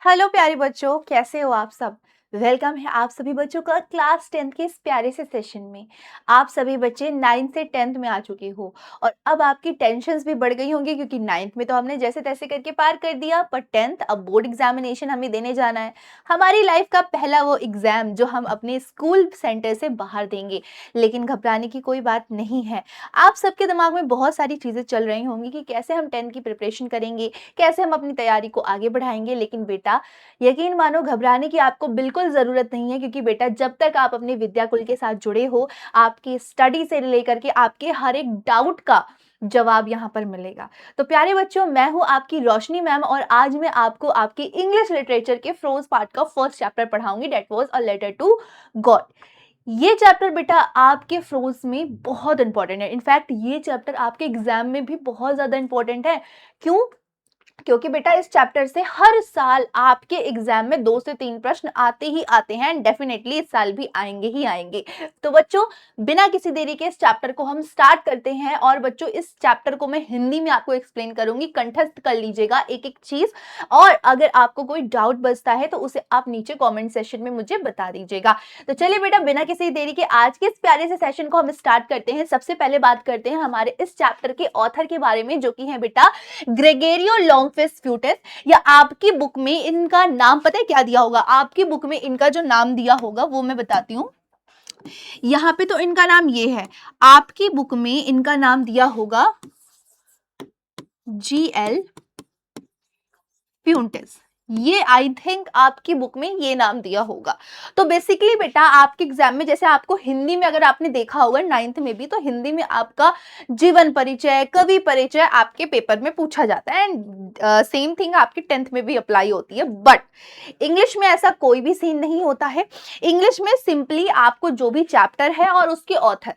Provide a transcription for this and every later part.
Hello प्यारे बच्चों, कैसे हो आप सब। वेलकम है आप सभी बच्चों का क्लास 10th के इस प्यारे से सेशन में। आप सभी बच्चे 9th से 10th में आ चुके हो और अब आपकी टेंशन्स भी बढ़ गई होंगी क्योंकि 9th में तो हमने जैसे तैसे करके पार कर दिया, पर 10th अब बोर्ड एग्जामिनेशन हमें देने जाना है। हमारी लाइफ का पहला वो एग्जाम जो हम अपने स्कूल सेंटर से बाहर देंगे। लेकिन घबराने की कोई बात नहीं है। आप सबके दिमाग में बहुत सारी चीजें चल रही होंगी कि कैसे हम 10th की प्रिपरेशन करेंगे, कैसे हम अपनी तैयारी को आगे बढ़ाएंगे। लेकिन बेटा, यकीन मानो, घबराने की आपको बिल्कुल ज़रूरत नहीं है क्योंकि बेटा, जब तक आप अपने विद्याकुल के साथ जुड़े हो, आपकी स्टडी से लेकर के आपके हर एक डाउट का जवाब यहाँ पर मिलेगा। तो प्यारे बच्चों, मैं हूँ आपकी रोशनी मैम और आज मैं आपको आपकी इंग्लिश लिटरेचर के फ्रोज पार्ट का फर्स्ट चैप्टर पढ़ाऊंगी, that was a letter to God. ये चैप्टर बेटा आपके फ्रोज में बहुत इंपॉर्टेंट है। इनफैक्ट ये चैप्टर आपके एग्जाम में भी बहुत ज्यादा इंपॉर्टेंट है। क्यों? क्योंकि बेटा इस चैप्टर से हर साल आपके एग्जाम में 2 से 3 प्रश्न आते ही आते हैं एंड डेफिनेटली इस साल भी आएंगे ही आएंगे। तो बच्चों, बिना किसी देरी के इस चैप्टर को हम स्टार्ट करते हैं। और बच्चों, इस चैप्टर को मैं हिंदी में आपको एक्सप्लेन करूंगी, कंठस्थ कर लीजिएगा एक एक चीज। और अगर आपको कोई डाउट बचता है तो उसे आप नीचे कॉमेंट सेक्शन में मुझे बता दीजिएगा। तो चलिए बेटा, बिना किसी देरी के आज के इस प्यारे से सेशन को हम स्टार्ट करते हैं। सबसे पहले बात करते हैं हमारे इस चैप्टर के ऑथर के बारे में, जो कि है बेटा ग्रेगोरियो लॉन्गफिश फ्यूटिस। या आपकी बुक में इनका नाम पता है क्या दिया होगा? आपकी बुक में इनका जो नाम दिया होगा वो मैं बताती हूँ। यहाँ पे तो इनका नाम ये है, आपकी बुक में इनका नाम दिया होगा GL फ्यूटिस। ये आई थिंक आपकी बुक में ये नाम दिया होगा। तो बेसिकली बेटा, आपके एग्जाम में जैसे आपको हिंदी में अगर आपने देखा होगा 9th में भी, तो हिंदी में आपका जीवन परिचय, कवि परिचय आपके पेपर में पूछा जाता है एंड सेम थिंग आपकी 10th में भी अप्लाई होती है। बट इंग्लिश में ऐसा कोई भी सीन नहीं होता है। इंग्लिश में सिंपली आपको जो भी चैप्टर है और उसके ऑथर,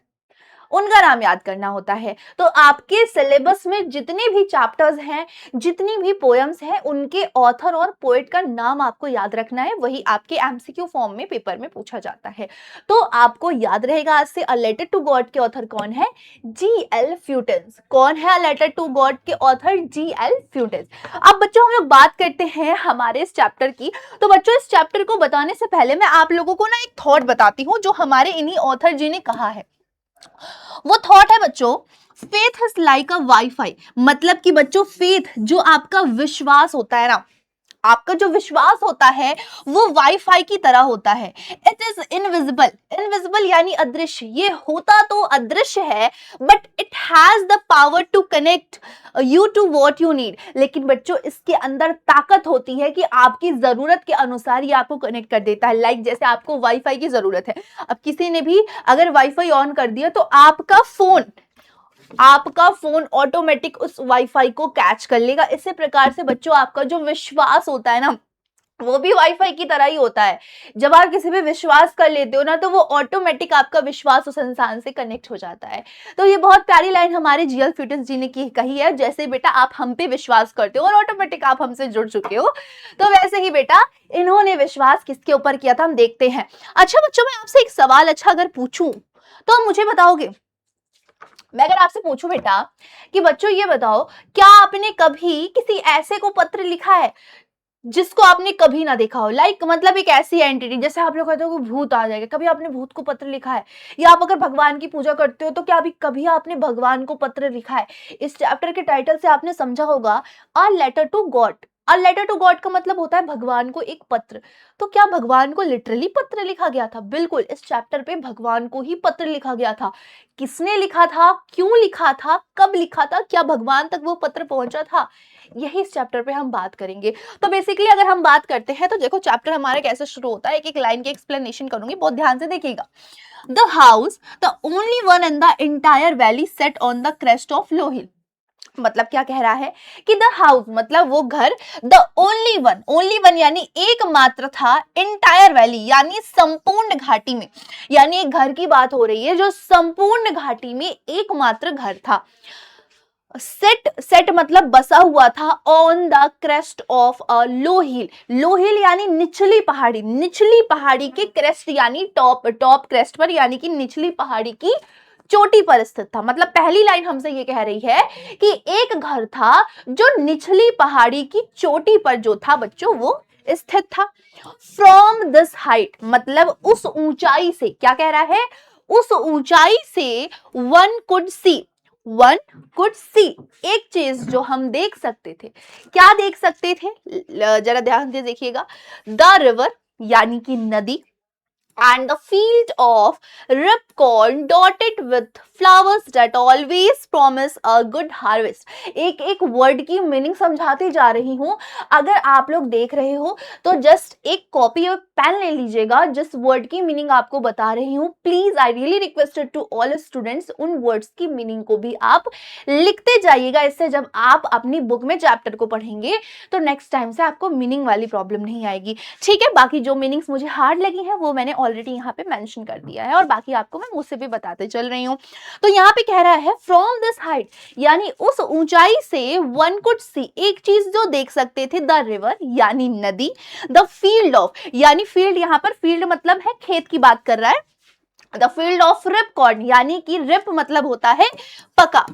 उनका नाम याद करना होता है। तो आपके सिलेबस में जितने भी चैप्टर्स हैं, जितनी भी पोएम्स हैं, उनके ऑथर और पोएट का नाम आपको याद रखना है। वही आपके एमसीक्यू फॉर्म में पेपर में पूछा जाता है। तो आपको याद रहेगा आज से, अ लेटर टू गॉड के ऑथर कौन है? GL फ्यूटिस। कौन है अ लेटर टू गॉड के ऑथर? GL फ्यूटिस। अब बच्चों, हम लोग बात करते हैं हमारे इस चैप्टर की। तो बच्चों, इस चैप्टर को बताने से पहले मैं आप लोगों को ना एक थॉट बताती हूँ जो हमारे इन्हीं ऑथर जी ने कहा है। वो थॉट है बच्चों, faith is like a wifi. मतलब कि बच्चों, फेथ जो आपका विश्वास होता है ना, आपका जो विश्वास होता है वो वाईफाई की तरह होता है। It is invisible. इनविजिबल यानी अदृश्य। ये होता तो अदृश्य है, but it has the power to connect you to what you need. लेकिन बच्चों, इसके अंदर ताकत होती है कि आपकी जरूरत के अनुसार ये आपको कनेक्ट कर देता है। लाइक जैसे आपको वाईफाई की जरूरत है, अब किसी ने भी अगर वाईफाई ऑन कर दिया तो आपका फोन ऑटोमेटिक उस वाईफाई को कैच कर लेगा। इसी प्रकार से बच्चों, आपका जो विश्वास होता है ना, वो भी वाईफाई की तरह ही होता है। जब आप किसी पे विश्वास कर लेते हो ना, तो वो ऑटोमेटिक आपका विश्वास उस इंसान से कनेक्ट हो जाता है। तो ये बहुत प्यारी लाइन हमारे GL फ्यूटिस जी ने कही है। जैसे बेटा आप हम पे विश्वास करते हो और ऑटोमेटिक आप हमसे जुड़ चुके हो, तो वैसे ही बेटा इन्होंने विश्वास किसके ऊपर किया था, हम देखते हैं। अच्छा बच्चों, मैं आपसे एक सवाल अगर पूछूं तो आप मुझे बताओगे? मैं अगर आपसे पूछूं बेटा कि बच्चों ये बताओ, क्या आपने कभी किसी ऐसे को पत्र लिखा है जिसको आपने कभी ना देखा हो? लाइक मतलब एक ऐसी एंटिटी, जैसे आप लोग कहते हो कि भूत आ जाएगा, कभी आपने भूत को पत्र लिखा है? या आप अगर भगवान की पूजा करते हो तो क्या अभी कभी आपने भगवान को पत्र लिखा है? इस चैप्टर के टाइटल से आपने समझा होगा, a letter to God. A letter to God का मतलब होता है भगवान को एक पत्र। तो क्या भगवान को लिटरली पत्र लिखा गया था? बिल्कुल, इस चैप्टर पे भगवान को ही पत्र लिखा गया था। किसने लिखा था, क्यों लिखा था, कब लिखा था, क्या भगवान तक वो पत्र पहुंचा था, यही इस चैप्टर पे हम बात करेंगे। तो बेसिकली अगर हम बात करते हैं तो देखो, चैप्टर हमारा कैसे शुरू होता है, एक एक लाइन की एक्सप्लेनेशन करूंगी, बहुत ध्यान से देखिएगा। The house, the only one in the entire valley set on the crest of low hill. मतलब क्या कह रहा है कि द हाउस मतलब वो घर, द ओनली वन यानी एकमात्र था, एंटायर वैली यानी संपूर्ण घाटी में। यानी एक घर की बात हो रही है जो संपूर्ण घाटी में एकमात्र घर था। सेट मतलब बसा हुआ था, on the crest of a low hill. Low hill यानी निचली पहाड़ी, निचली पहाड़ी के क्रेस्ट यानी टॉप क्रेस्ट पर, यानी कि निचली पहाड़ी की चोटी पर स्थित था। मतलब पहली लाइन हमसे ये कह रही है कि एक घर था जो निचली पहाड़ी की चोटी पर जो था बच्चों वो स्थित था। फ्रॉम दिस हाइट मतलब उस ऊंचाई से, क्या कह रहा है, उस ऊंचाई से वन कुड सी, एक चीज जो हम देख सकते थे, क्या देख सकते थे, जरा ध्यान से देखिएगा, द रिवर यानी कि नदी, and the field of ripcorn dotted with flowers that always promise a good harvest। एक एक वर्ड की मीनिंग समझाती जा रही हूँ। अगर आप लोग देख रहे हो तो जस्ट एक कॉपी और पेन ले लीजिएगा, जिस वर्ड की मीनिंग आपको बता रही हूँ please I really requested to all students उन वर्ड्स की मीनिंग को भी आप लिखते जाइएगा। इससे जब आप अपनी बुक में चैप्टर को पढ़ेंगे तो नेक्स्ट टाइम से आपको मीनिंग वाली प्रॉब्लम नहीं आएगी। ठीक है, बाकी जो मीनिंग्स मुझे हार्ड लगी हैं वो मैंने ऑलरेडी यहाँ पे मेंशन कर दिया है और बाकी आपको मैं मुंह से भी बताते चल रही हूँ। तो यहाँ पे कह रहा है फ्रॉम दिस हाइट यानी उस ऊंचाई से वन कुड सी, एक चीज जो देख सकते थे, द रिवर यानी नदी, द फील्ड ऑफ यानी फील्ड, यहाँ पर फील्ड मतलब है खेत की बात कर रहा है, द फील्ड ऑफ रिपकॉर्न यानी कि रिप मतलब होता है पका,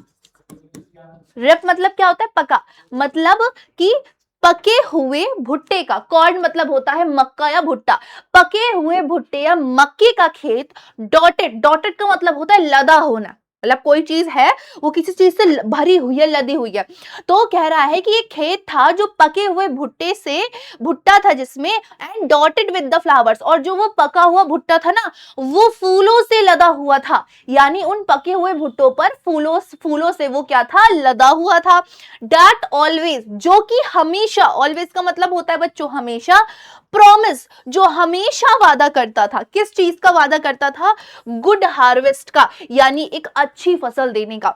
रिप मतलब क्या होता है, पका, मतलब कि पके हुए भुट्टे का, कॉर्न मतलब होता है मक्का या भुट्टा, पके हुए भुट्टे या मक्के का खेत, डॉटेड, डॉटेड का मतलब होता है लदा होना, मतलब कोई चीज है वो किसी चीज से भरी हुई है, लदी हुई है। तो कह रहा है कि ये खेत था जो पके हुए भुट्टे से, भुट्टा था जिसमें, and dotted with the flowers, और जो वो पका हुआ भुट्टा था ना वो फूलों से लदा हुआ था, यानी उन पके हुए भुट्टों पर फूलों फूलों से वो क्या था, लदा हुआ था। डैट ऑलवेज, जो कि हमेशा, ऑलवेज का मतलब होता है बच्चों हमेशा, प्रॉमिस जो हमेशा वादा करता था, किस चीज का वादा करता था, गुड हार्वेस्ट का, यानी एक अच्छी फसल देने का।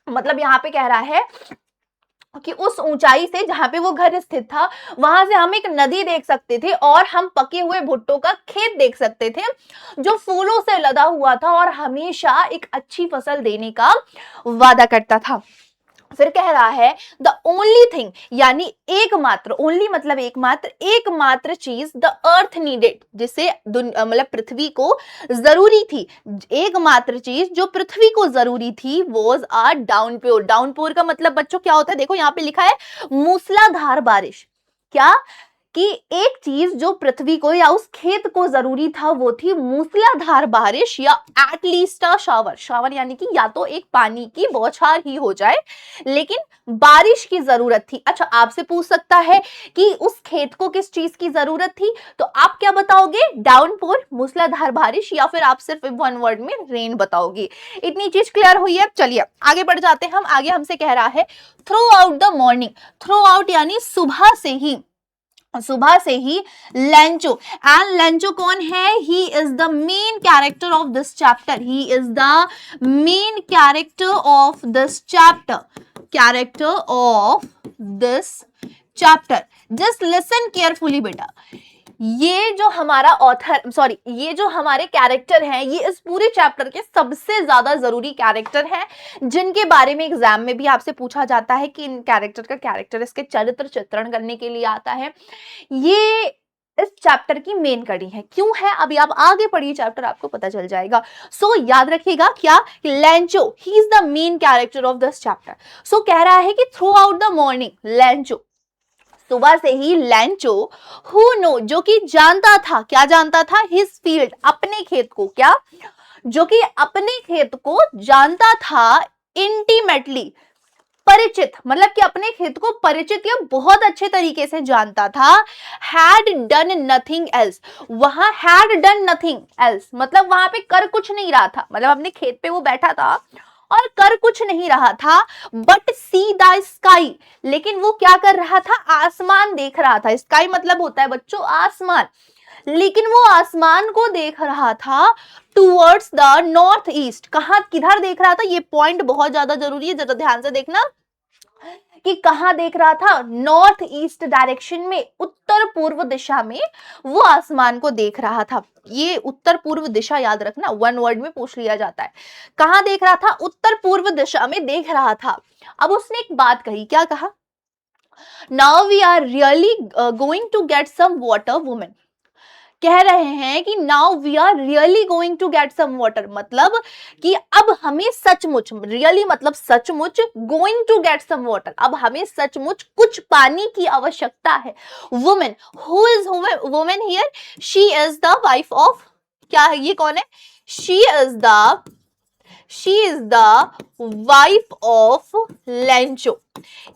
मतलब यहाँ पे कह रहा है कि उस ऊंचाई से जहां पे वो घर स्थित था वहां से हम एक नदी देख सकते थे और हम पके हुए भुट्टों का खेत देख सकते थे जो फूलों से लदा हुआ था और हमेशा एक अच्छी फसल देने का वादा करता था। फिर कह रहा है द ओनली थिंग यानी एकमात्र, ओनली मतलब एकमात्र, एकमात्र चीज द अर्थ नीडेड जिसे मतलब पृथ्वी को जरूरी थी, एकमात्र चीज जो पृथ्वी को जरूरी थी वॉज अ डाउनपोर। डाउनपोर का मतलब बच्चों क्या होता है, देखो यहाँ पे लिखा है मूसलाधार बारिश, क्या कि एक चीज जो पृथ्वी को या उस खेत को जरूरी था वो थी मूसलाधार बारिश या एटलीस्ट अ शावर, शावर यानी कि या तो एक पानी की बौछार ही हो जाए लेकिन बारिश की जरूरत थी। अच्छा आपसे पूछ सकता है कि उस खेत को किस चीज की जरूरत थी, तो आप क्या बताओगे, डाउनपोर, मूसलाधार बारिश, या फिर आप सिर्फ वन वर्ड में रेन बताओगे। इतनी चीज क्लियर हुई है, चलिए आगे बढ़ जाते हैं हम। आगे हमसे कह रहा है through out the morning, through out यानी सुबह से ही, सुबह से ही लेंचो, एंड लेंचो कौन है, ही is the main character of this chapter, he is the main character of this chapter, character of this chapter. Just listen carefully बेटा, ये जो हमारा ऑथर, सॉरी ये जो हमारे कैरेक्टर हैं ये इस पूरे चैप्टर के सबसे ज्यादा जरूरी कैरेक्टर हैं जिनके बारे में एग्जाम में भी आपसे पूछा जाता है कि इन कैरेक्टर का, कैरेक्टर इसके चरित्र चित्रण करने के लिए आता है। ये इस चैप्टर की मेन कड़ी है, क्यों है अभी आप आगे पढ़िए चैप्टर आपको पता चल जाएगा। सो याद रखिएगा क्या, Lencho he is the main character of this chapter. So कह रहा है कि throughout the morning Lencho, सुबह से ही लेंचो, हु नो जो कि जानता था, क्या जानता था, हिज फील्ड अपने खेत को, क्या जो कि अपने खेत को जानता था, इंटीमेटली परिचित, मतलब कि अपने खेत को परिचित या बहुत अच्छे तरीके से जानता था, हैड डन नथिंग एल्स, वहां हैड डन नथिंग एल्स मतलब वहां पे कर कुछ नहीं रहा था, मतलब अपने खेत पे वो बैठा था और कर कुछ नहीं रहा था, बट सी द स्काई, लेकिन वो क्या कर रहा था, आसमान देख रहा था। स्काई मतलब होता है बच्चों आसमान, लेकिन वो आसमान को देख रहा था टूवर्ड्स द नॉर्थ ईस्ट, कहां किधर देख रहा था, ये पॉइंट बहुत ज्यादा जरूरी है, जरा ध्यान से देखना कि कहां देख रहा था, नॉर्थ ईस्ट डायरेक्शन में, उत्तर पूर्व दिशा में वो आसमान को देख रहा था। ये उत्तर पूर्व दिशा याद रखना, वन वर्ड में पूछ लिया जाता है। कहां देख रहा था, उत्तर पूर्व दिशा में देख रहा था। अब उसने एक बात कही, क्या कहा, now we are really going to get some water women, कह रहे हैं कि now we are really going to get some water, मतलब कि अब हमें सचमुच, रियली मतलब सचमुच, going to get some water, अब हमें सचमुच कुछ पानी की आवश्यकता है। Women, who is women here, she is the wife of, क्या है ये, कौन है, she is the wife of Lencho.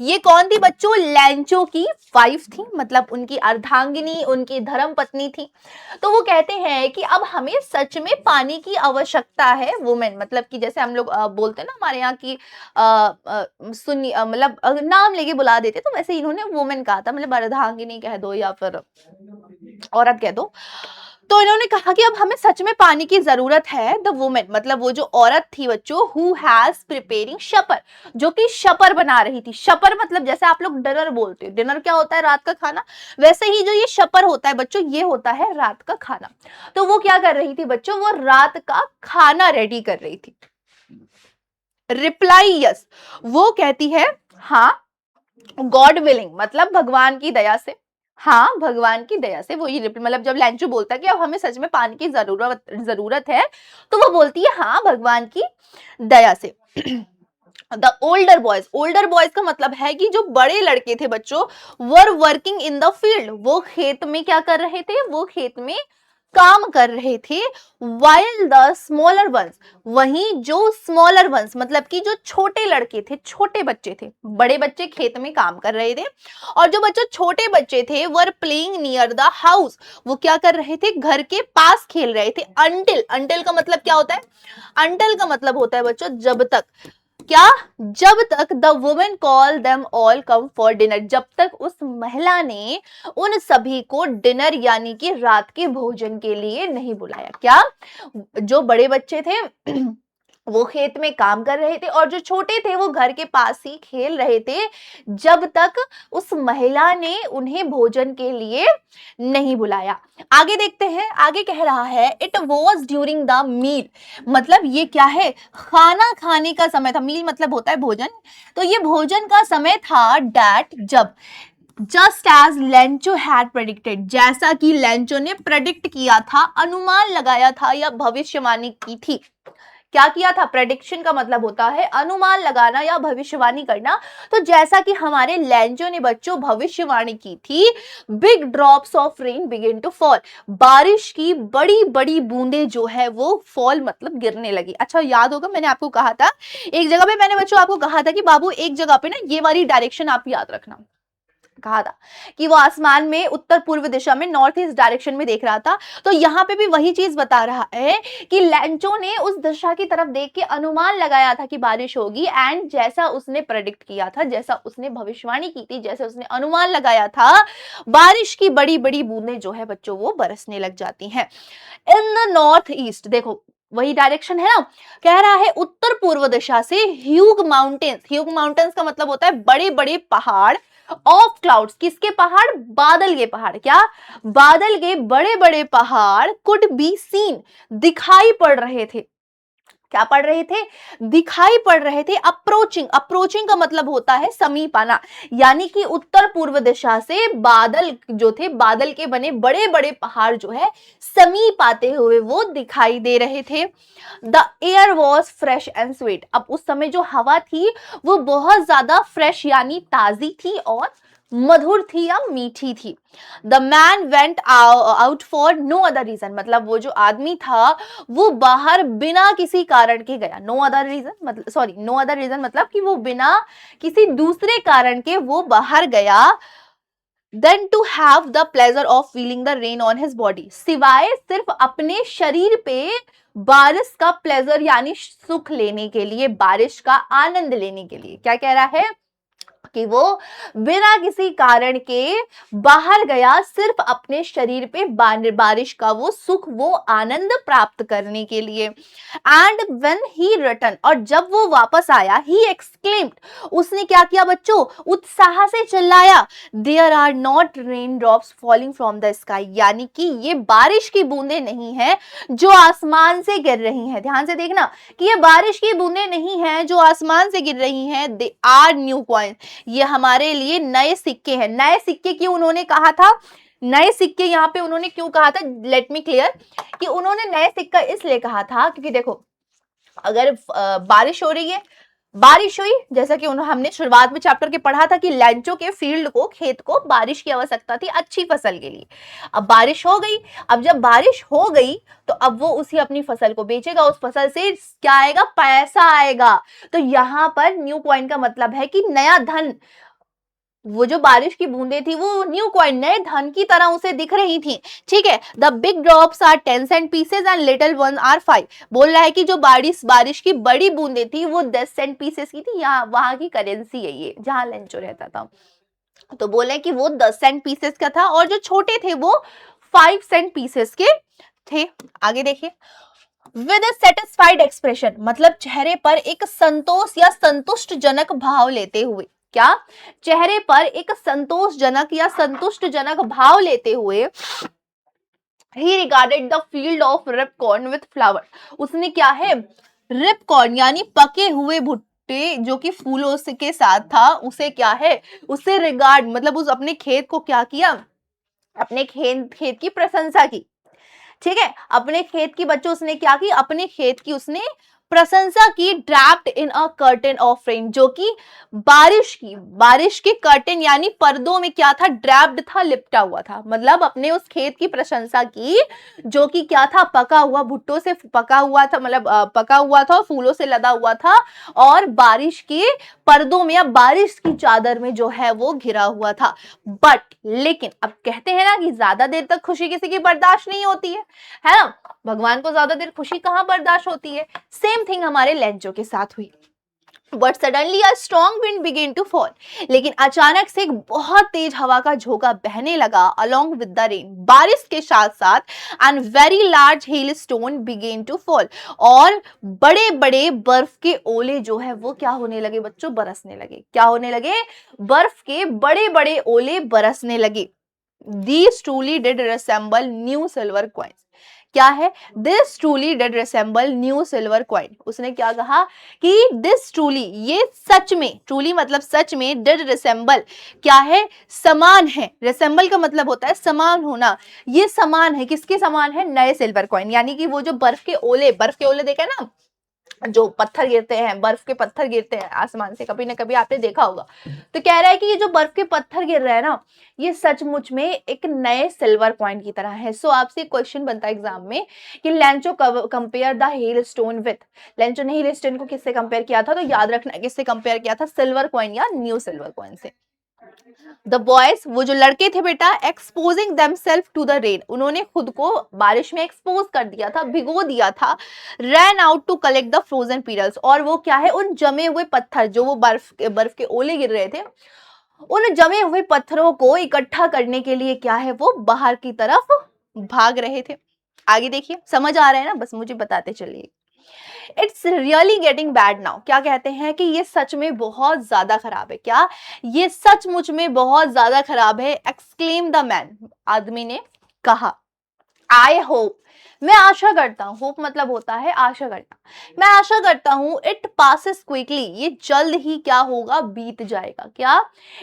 ये कौन थी बच्चों, लेंचो की वाइफ थी, मतलब उनकी अर्धांगिनी, उनकी धर्म पत्नी थी। तो वो कहते हैं कि अब हमें सच में पानी की आवश्यकता है। वुमेन मतलब कि जैसे हम लोग बोलते हैं ना हमारे यहाँ की सुन्नी, मतलब नाम लेके बुला देते, तो वैसे इन्होंने वुमेन कहा था, मतलब अर्धांगिनी कह दो या फिर औरत कह दो। तो इन्होंने कहा कि अब हमें सच में पानी की जरूरत है। द वुमेन मतलब वो जो औरत थी बच्चों, हु हैज प्रिपेयरिंग शपर, जो कि शपर बना रही थी। शपर मतलब जैसे आप लोग डिनर बोलते हो, डिनर क्या होता है, रात का खाना, वैसे ही जो ये शपर होता है बच्चों, ये होता है रात का खाना। तो वो क्या कर रही थी बच्चों, वो रात का खाना रेडी कर रही थी। रिप्लाई यस, वो कहती है हाँ, गॉड विलिंग मतलब भगवान की दया से, हाँ भगवान की दया से। वो ये मतलब जब लेंचू बोलता है कि अब हमें सच में पानी की जरूरत है, तो वो बोलती है हाँ भगवान की दया से। द ओल्डर बॉयज का मतलब है कि जो बड़े लड़के थे बच्चों, were working in the field, वो खेत में क्या कर रहे थे, वो खेत में काम कर रहे थे। वाइल द स्मॉलर वंस, वहीं जो स्मॉलर वंस मतलब कि जो छोटे लड़के थे, छोटे बच्चे थे, बड़े बच्चे खेत में काम कर रहे थे, और जो बच्चे छोटे बच्चे थे were playing near the house, वो क्या कर रहे थे, घर के पास खेल रहे थे। अंटिल का मतलब क्या होता है, अंटिल का मतलब होता है बच्चों जब तक, क्या, जब तक the women call them all come for dinner, जब तक उस महिला ने उन सभी को डिनर यानी कि रात के भोजन के लिए नहीं बुलाया। क्या, जो बड़े बच्चे थे वो खेत में काम कर रहे थे, और जो छोटे थे वो घर के पास ही खेल रहे थे, जब तक उस महिला ने उन्हें भोजन के लिए नहीं बुलाया। आगे देखते हैं, आगे कह रहा है it was during the meal, मतलब ये क्या है, खाना खाने का समय था। मील मतलब होता है भोजन, तो ये भोजन का समय था, डैट जब, just as Lencho had predicted, जैसा कि लेंचो ने प्रेडिक्ट किया था, अनुमान लगाया था या भविष्यवाणी की थी। क्या किया था, प्रेडिक्शन का मतलब होता है अनुमान लगाना या भविष्यवाणी करना। तो जैसा कि हमारे लेंचो ने बच्चों भविष्यवाणी की थी, big drops of rain begin to fall, बारिश की बड़ी बड़ी बूंदें जो है वो फॉल मतलब गिरने लगी। अच्छा याद होगा मैंने आपको कहा था, एक जगह पे मैंने बच्चों आपको कहा था कि बाबू एक जगह पे ना ये वाली डायरेक्शन आप याद रखना, कहा था कि वो आसमान में उत्तर पूर्व दिशा में, नॉर्थ ईस्ट डायरेक्शन में देख रहा था। तो यहाँ पे भी वही चीज बता रहा है कि लेंचो ने उस दिशा की तरफ देख के अनुमान लगाया था कि बारिश होगी, एंड जैसा उसने प्रेडिक्ट किया था, जैसा उसने भविष्यवाणी की थी, जैसे उसने अनुमान लगाया था, बारिश की बड़ी बड़ी बूंदें जो है बच्चों वो बरसने लग जाती हैं। इन द नॉर्थ ईस्ट, देखो वही डायरेक्शन है ना, कह रहा है उत्तर पूर्व दिशा से ह्यूग माउंटेन्स का मतलब होता है बड़े बड़े पहाड़, ऑफ क्लाउड्स, किसके पहाड़, बादल के पहाड़, क्या, बादल के बड़े बड़े पहाड़, कुड बी सीन, दिखाई पड़ रहे थे, क्या पढ़ रहे थे, दिखाई पड़ रहे थे। अप्रोचिंग का मतलब होता है समीप आना, यानी कि उत्तर पूर्व दिशा से बादल जो थे, बादल के बने बड़े बड़े पहाड़ जो है समीप आते हुए वो दिखाई दे रहे थे। The air was fresh and sweet, अब उस समय जो हवा थी वो बहुत ज्यादा फ्रेश यानी ताजी थी और मधुर थी या मीठी थी। The man went out for no other reason, मतलब वो जो आदमी था वो बाहर बिना किसी कारण के गया। नो अदर रीजन मतलब कि वो बिना किसी दूसरे कारण के वो बाहर गया। Then to have the pleasure of feeling the rain on his body, सिवाय सिर्फ अपने शरीर पे बारिश का प्लेजर यानी सुख लेने के लिए, बारिश का आनंद लेने के लिए। क्या कह रहा है कि वो बिना किसी कारण के बाहर गया, सिर्फ अपने शरीर पे बारिश का वो सुख, वो आनंद प्राप्त करने के लिए। एंड व्हेन ही रिटर्न, और जब वो वापस आया, ही एक्सक्लेम्ड, उसने क्या किया बच्चों, उत्साह से चिल्लाया, there are not raindrops falling from the sky, यानी कि ये बारिश की बूंदें नहीं है जो आसमान से गिर रही हैं। ध्यान से देखना कि ये बारिश की बूंदें नहीं है जो आसमान से गिर रही हैं, दे आर न्यू कॉइन, ये हमारे लिए नए सिक्के हैं। नए सिक्के क्यों उन्होंने कहा था, नए सिक्के यहाँ पे उन्होंने क्यों कहा था, लेट मी क्लियर, कि उन्होंने नए सिक्का इसलिए कहा था क्योंकि देखो अगर बारिश हो रही है, बारिश हुई, जैसा कि उन्होंने हमने शुरुआत में चैप्टर के पढ़ा था कि लैंचो के फील्ड को, खेत को बारिश की आवश्यकता थी अच्छी फसल के लिए। अब बारिश हो गई, अब जब बारिश हो गई तो अब वो उसी अपनी फसल को बेचेगा, उस फसल से क्या आएगा, पैसा आएगा। तो यहाँ पर न्यू कॉइन का मतलब है कि नया धन, वो जो बारिश की बूंदें थी वो न्यू कॉइन, नए धन की तरह उसे दिख रही थी। ठीक है, the big drops are 10 cent pieces and little one are 5। बोल रहा है कि जो बारिश की बड़ी बूंदें थी वो 10 सेंट पीसेस की थी, यहाँ वहां की करेंसी है ये, जहां लेंचो रहता था। तो बोले कि वो 10 सेंट पीसेस का था और जो छोटे थे वो 5 सेंट पीसेस के थे। आगे देखिए, विद अ सेटिस्फाइड एक्सप्रेशन, मतलब चेहरे पर एक संतोष या संतुष्टजनक भाव लेते हुए, क्या, चेहरे पर एक संतोषजनक या संतुष्टजनक भाव लेते हुए, he regarded the field of ripe corn with flower, उसने क्या है, रिप कॉर्न यानी पके हुए भुट्टे जो कि फूलों से के साथ था, उसे क्या है, उसे रिगार्ड मतलब उस अपने खेत को क्या किया, अपने खेत की प्रशंसा की। ठीक है, अपने खेत की बच्चों उसने क्या की, अपने खेत की उसने प्रशंसा की, draped in a curtain of rain, जो कि बारिश के कर्टेन यानी पर्दों में क्या था, ड्रैप्ड था, लिपटा हुआ था, मतलब अपने उस खेत की प्रशंसा की जो कि क्या था, पका हुआ, भुट्टों से पका हुआ था, मतलब पका हुआ था, फूलों से लदा हुआ था और बारिश के पर्दों में या बारिश की चादर में जो है वो घिरा हुआ था। बट लेकिन अब कहते हैं ना कि ज्यादा देर तक खुशी किसी की बर्दाश्त नहीं होती है ना, भगवान को ज्यादा देर खुशी कहां बर्दाश्त होती है। सेम थिंग हमारे लेंचो के साथ हुई। But suddenly a strong wind began to fall, लेकिन अचानक से एक बहुत तेज हवा का झोंका बहने लगा अलोंग विद द रेन, बारिश के साथ साथ, and very large hailstone began to fall, और बड़े बड़े बर्फ के ओले जो है वो क्या होने लगे बच्चों, बरसने लगे। क्या होने लगे, बर्फ के बड़े बड़े ओले बरसने लगे। These truly did resemble new silver coins. क्या है, this truly did resemble new silver coin, उसने क्या कहा कि दिस ट्रूली, ये सच में, ट्रूली मतलब सच में, डिड रिसेंबल क्या है, समान है, रिसेंबल का मतलब होता है समान होना, ये समान है, किसके समान है, नए सिल्वर कॉइन, यानी कि वो जो बर्फ के ओले देखे ना, जो पत्थर गिरते हैं, बर्फ के पत्थर गिरते हैं आसमान से, कभी ना कभी आपने देखा होगा। तो कह रहा है कि ये जो बर्फ के पत्थर गिर रहे हैं ना, ये सचमुच में एक नए सिल्वर कॉइन की तरह है। सो आपसे क्वेश्चन बनता है एग्जाम में कि Lencho compare the hell stone with, Lencho ने हेल स्टोन को किससे कंपेयर किया था, तो याद रखना किससे कंपेयर किया था, सिल्वर कॉइन या न्यू सिल्वर कॉइन से। द बॉयज, वो जो लड़के थे बेटा, exposing themselves to the rain, उन्होंने खुद को बारिश में एक्सपोज कर दिया था, भिगो दिया था, ran out to collect the frozen pearls, और वो क्या है, उन जमे हुए पत्थर, जो वो बर्फ के ओले गिर रहे थे, उन जमे हुए पत्थरों को इकट्ठा करने के लिए क्या है, वो बाहर की तरफ भाग रहे थे। आगे देखिए, समझ आ रहा है ना, बस मुझे बताते चलिए। It's really getting bad now, क्या कहते हैं कि ये सच में बहुत ज्यादा खराब है, क्या, ये सचमुच में बहुत ज्यादा खराब है, एक्सक्लेम द मैन, आदमी ने कहा। आई होप, मैं आशा करता हूं, होप मतलब होता है आशा करना, मैं आशा करता हूं, इट पासिस क्विकली, ये जल्द ही क्या होगा, बीत जाएगा, क्या,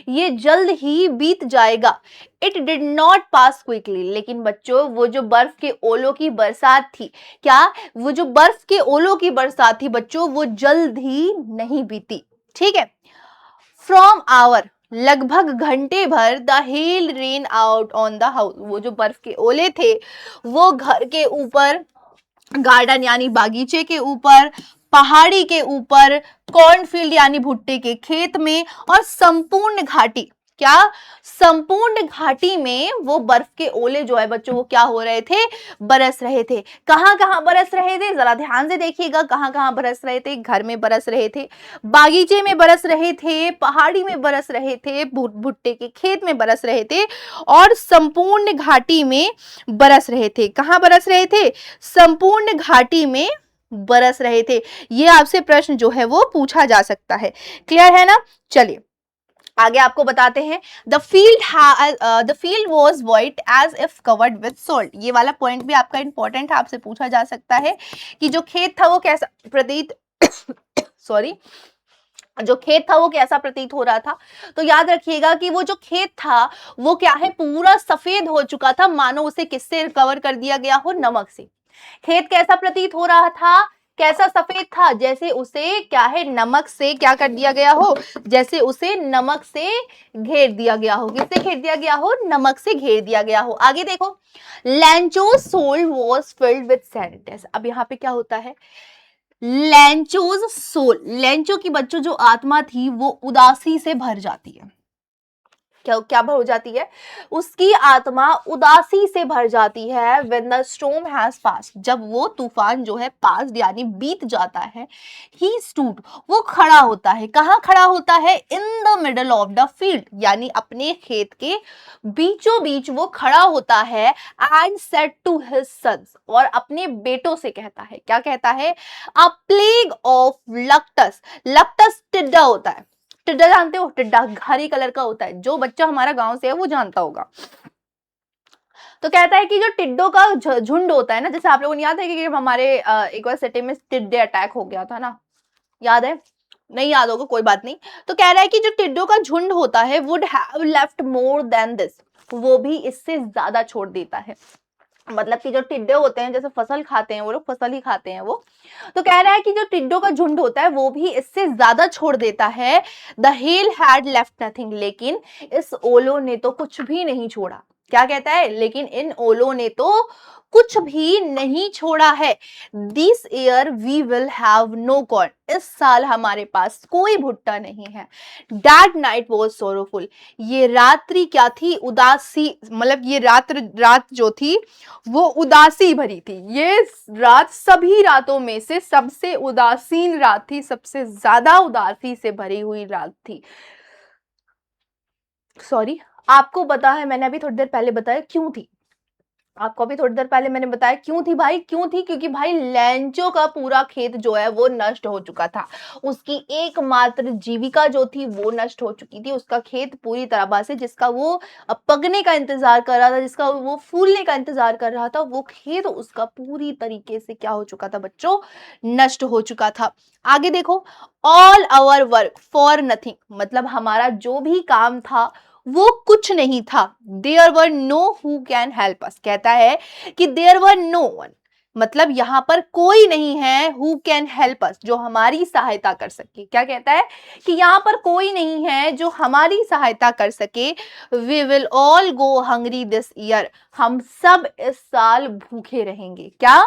ये जल्द ही बीत जाएगा। It did not pass quickly, लेकिन बच्चों वो जो बर्फ के ओलों की बरसात थी, क्या, वो जो बर्फ के ओलों की बरसात थी बच्चों, वो जल्द ही नहीं बीती। ठीक है, फ्रॉम आवर, लगभग घंटे भर, the hell rain out on the house, वो जो बर्फ के ओले थे वो घर के ऊपर, गार्डन यानी बागीचे के ऊपर, पहाड़ी के ऊपर, कॉर्नफील्ड यानी भुट्टे के खेत में, और संपूर्ण घाटी, क्या, संपूर्ण घाटी में वो बर्फ के ओले जो है बच्चों वो क्या हो रहे थे, बरस रहे थे। कहां कहां बरस रहे थे, जरा ध्यान से देखिएगा, कहां कहां बरस रहे थे, घर में बरस रहे थे, बागीचे में बरस रहे थे, पहाड़ी में बरस रहे थे, भुट्टे के खेत में बरस रहे थे, और संपूर्ण घाटी में बरस रहे थे। कहां बरस रहे थे, संपूर्ण घाटी में बरस रहे थे। ये आपसे प्रश्न जो है वो पूछा जा सकता है। क्लियर है ना, चलिए आगे आपको बताते हैं। The field was white as if covered with salt, ये वाला पॉइंट भी आपका इंपॉर्टेंट है, आपसे पूछा जा सकता है कि जो खेत था वो कैसा प्रतीत सॉरी जो खेत था वो कैसा प्रतीत हो रहा था? तो याद रखिएगा कि वो जो खेत था वो क्या है, पूरा सफेद हो चुका था, मानो उसे किससे कवर कर दिया गया हो, नमक से। खेत कैसा प्रतीत हो रहा था, कैसा सफेद था, जैसे उसे क्या है, नमक से क्या कर दिया गया हो, जैसे उसे नमक से घेर दिया गया हो। किससे घेर दिया गया हो, नमक से घेर दिया गया हो। आगे देखो, Lencho's soul was filled with sadness. अब यहाँ पे क्या होता है, लेंचोज सोल, लेंचो की बच्चों जो आत्मा थी वो उदासी से भर जाती है। क्या क्या भर हो जाती है, उसकी आत्मा उदासी से भर जाती है। व्हेन द स्टॉर्म हैज पास, जब वो तूफान जो है पास यानी बीत जाता है, ही स्टूड, वो खड़ा होता है। कहाँ खड़ा होता है, in the middle of the field, यानी अपने खेत के बीचों बीच वो खड़ा होता है। And said to his sons, और अपने बेटों से कहता है, क्या कहता है, अ प्लेग ऑफ लक्टस, लक्टस टिड्डा होता है। टिड्डा जानते हो, टिड्डा हरी कलर का होता है, जो बच्चा हमारा गांव से है वो जानता होगा। तो कहता है कि जो टिड्डों का झुंड होता है ना, जैसे आप लोगों को याद है कि हमारे एक बार सिटी में टिड्डे अटैक हो गया था ना, याद है, नहीं याद होगा कोई बात नहीं। तो कह रहा है कि जो टिड्डों का झुंड होता है would have left more than this, वो भी इससे ज्यादा छोड़ देता है। मतलब कि जो टिड्डे होते हैं, जैसे फसल खाते हैं वो लोग, फसल ही खाते हैं वो, तो कह रहा है कि जो टिड्डों का झुंड होता है वो भी इससे ज्यादा छोड़ देता है। The hell had left nothing, लेकिन इस ओलो ने तो कुछ भी नहीं छोड़ा। क्या कहता है, लेकिन इन ओलो ने तो कुछ भी नहीं छोड़ा है। This year we will have no corn, इस साल हमारे पास कोई भुट्टा नहीं है। दैट नाइट वॉज सोरोफुल, ये रात्रि क्या थी, उदासी, मतलब ये रात जो थी वो उदासी भरी थी। ये रात सभी रातों में से सबसे उदासीन रात थी, सबसे ज्यादा उदासी से भरी हुई रात थी। सॉरी, आपको पता है, मैंने अभी थोड़ी देर पहले बताया क्यों थी, आपको भी थोड़ी देर पहले मैंने बताया क्यों थी भाई, क्यों थी, क्योंकि भाई लैंचो का पूरा खेत जो है वो नष्ट हो चुका था। उसकी एकमात्र जीविका जो थी वो नष्ट हो चुकी थी। उसका खेत पूरी तरह से, जिसका वो पकने का इंतजार कर रहा था, जिसका वो फूलने का इंतजार कर रहा था, वो खेत उसका पूरी तरीके से क्या हो चुका था बच्चों, नष्ट हो चुका था। आगे देखो, all our work for nothing, मतलब हमारा जो भी काम था वो कुछ नहीं था। There were no who can help us, कहता है कि देयर वर नो वन, मतलब यहां पर कोई नहीं है, हु कैन हेल्प अस, जो हमारी सहायता कर सके। क्या कहता है कि यहां पर कोई नहीं है जो हमारी सहायता कर सके। We will all go hungry this year, हम सब इस साल भूखे रहेंगे। क्या,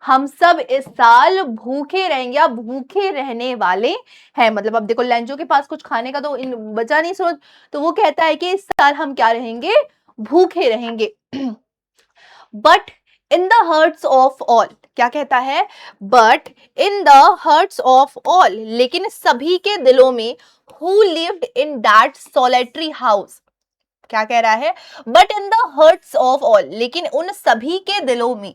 हम सब इस साल भूखे रहेंगे या भूखे रहने वाले हैं। मतलब अब देखो, लेंचो के पास कुछ खाने का तो बचा नहीं सोच, तो वो कहता है कि इस साल हम क्या रहेंगे, भूखे रहेंगे। But in the hearts of all, क्या कहता है, but in the hearts of all, लेकिन सभी के दिलों में, who lived in that solitary house, क्या कह रहा है, but in the hearts of all, लेकिन उन सभी के दिलों में,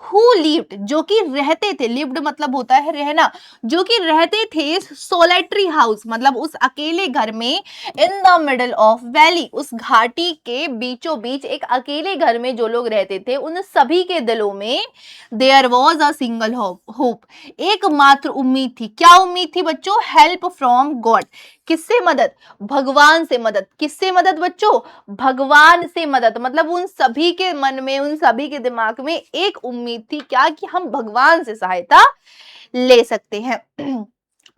हु लिव्ड, जो कि रहते थे, लिव्ड मतलब होता है रहना, जो कि रहते थे सोलेटरी हाउस, मतलब उस अकेले घर में, in the middle of valley, उस घाटी के बीचों बीच एक अकेले घर में जो लोग रहते थे, उन सभी के दिलों में, there was a single hope, एकमात्र उम्मीद थी। क्या उम्मीद थी बच्चों, हेल्प फ्रॉम गॉड, किससे मदद, भगवान से मदद। किससे मदद बच्चों, भगवान से मदद। मतलब उन सभी के मन में, उन सभी के दिमाग में एक उम्मीद थी, क्या, कि हम भगवान से सहायता ले सकते हैं।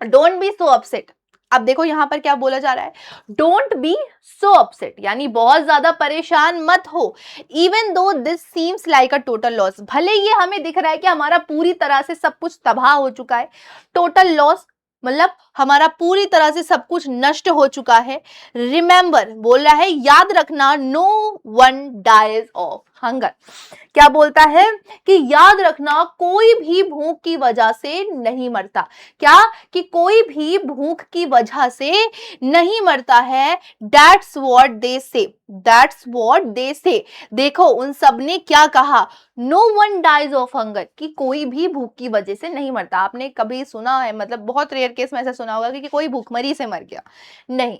डोंट बी सो अपसेट, अब देखो यहां पर क्या बोला जा रहा है, डोंट बी सो अपसेट, यानी बहुत ज्यादा परेशान मत हो। Even though this seems like a total loss, भले ये हमें दिख रहा है कि हमारा पूरी तरह से सब कुछ तबाह हो चुका है, टोटल लॉस मतलब हमारा पूरी तरह से सब कुछ नष्ट हो चुका है। रिमेंबर बोल रहा है, याद रखना, no one dies of hunger, क्या बोलता है कि याद रखना, कोई भी भूख की वजह से नहीं मरता। क्या, कि कोई भी भूख की वजह से नहीं मरता है। दैट्स व्हाट दे से, दैट्स व्हाट दे से, देखो उन सब ने क्या कहा, no one dies of hunger, कि कोई भी भूख की वजह से नहीं मरता। आपने कभी सुना है, मतलब बहुत रेयर केस में ऐसा सुना होगा कि कोई भूखमरी से मर गया, नहीं,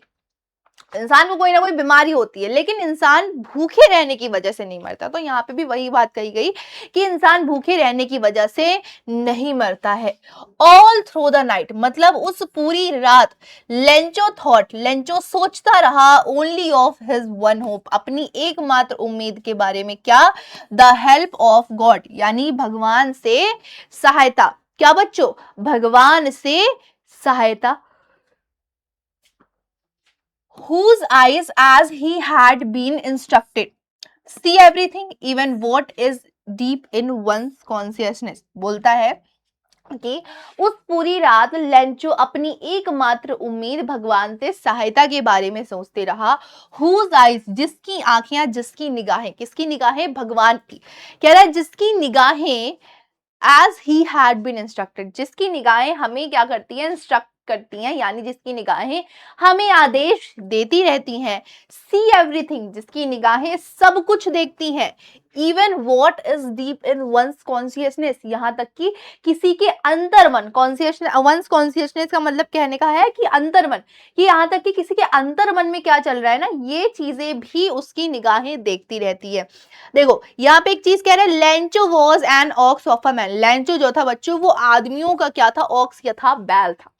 इंसान को कोई ना कोई बीमारी होती है, लेकिन इंसान भूखे रहने की वजह से नहीं मरता। तो यहाँ पे भी वही बात कही गई कि इंसान भूखे रहने की वजह से नहीं मरता है। ऑल थ्रू द नाइट, मतलब उस पूरी रात लेंचो थॉट, लेंचो सोचता रहा only of his one hope, अपनी एकमात्र उम्मीद के बारे में, क्या? द हेल्प ऑफ गॉड, यानी भगवान से सहायता। क्या बच्चों? भगवान से सहायता। whose eyes as he had been instructed see everything even what is deep in one's consciousness। बोलता है कि उस पूरी रात लेंचो अपनी एकमात्र उम्मीद भगवान से सहायता के बारे में सोचते रहा। whose eyes, जिसकी आंखें, जिसकी निगाहें, किसकी निगाहें? भगवान की। कह रहा है जिसकी निगाहें as he had been instructed, जिसकी निगाहें हमें क्या करती हैं? इंस्ट्रक्ट करती हैं, यानी जिसकी निगाहें हमें आदेश देती रहती हैं। see everything, जिसकी निगाहें सब कुछ देखती हैं। even what is deep in one's consciousness, यहाँ तक कि किसी के अंतर्मन, consciousness, one's consciousness का मतलब कहने का है कि अंतर्मन, कि यहाँ तक कि किसी के अंतर्मन में क्या चल रहा है ना, ये चीजें भी उसकी निगाहें देखती रहती है। देखो यहाँ पे एक चीज कह रहे हैं, Lencho was an ox of a man. Lencho जो था बच्चों वो आदमियों का क्या था? ऑक्स क्या था? बैल था।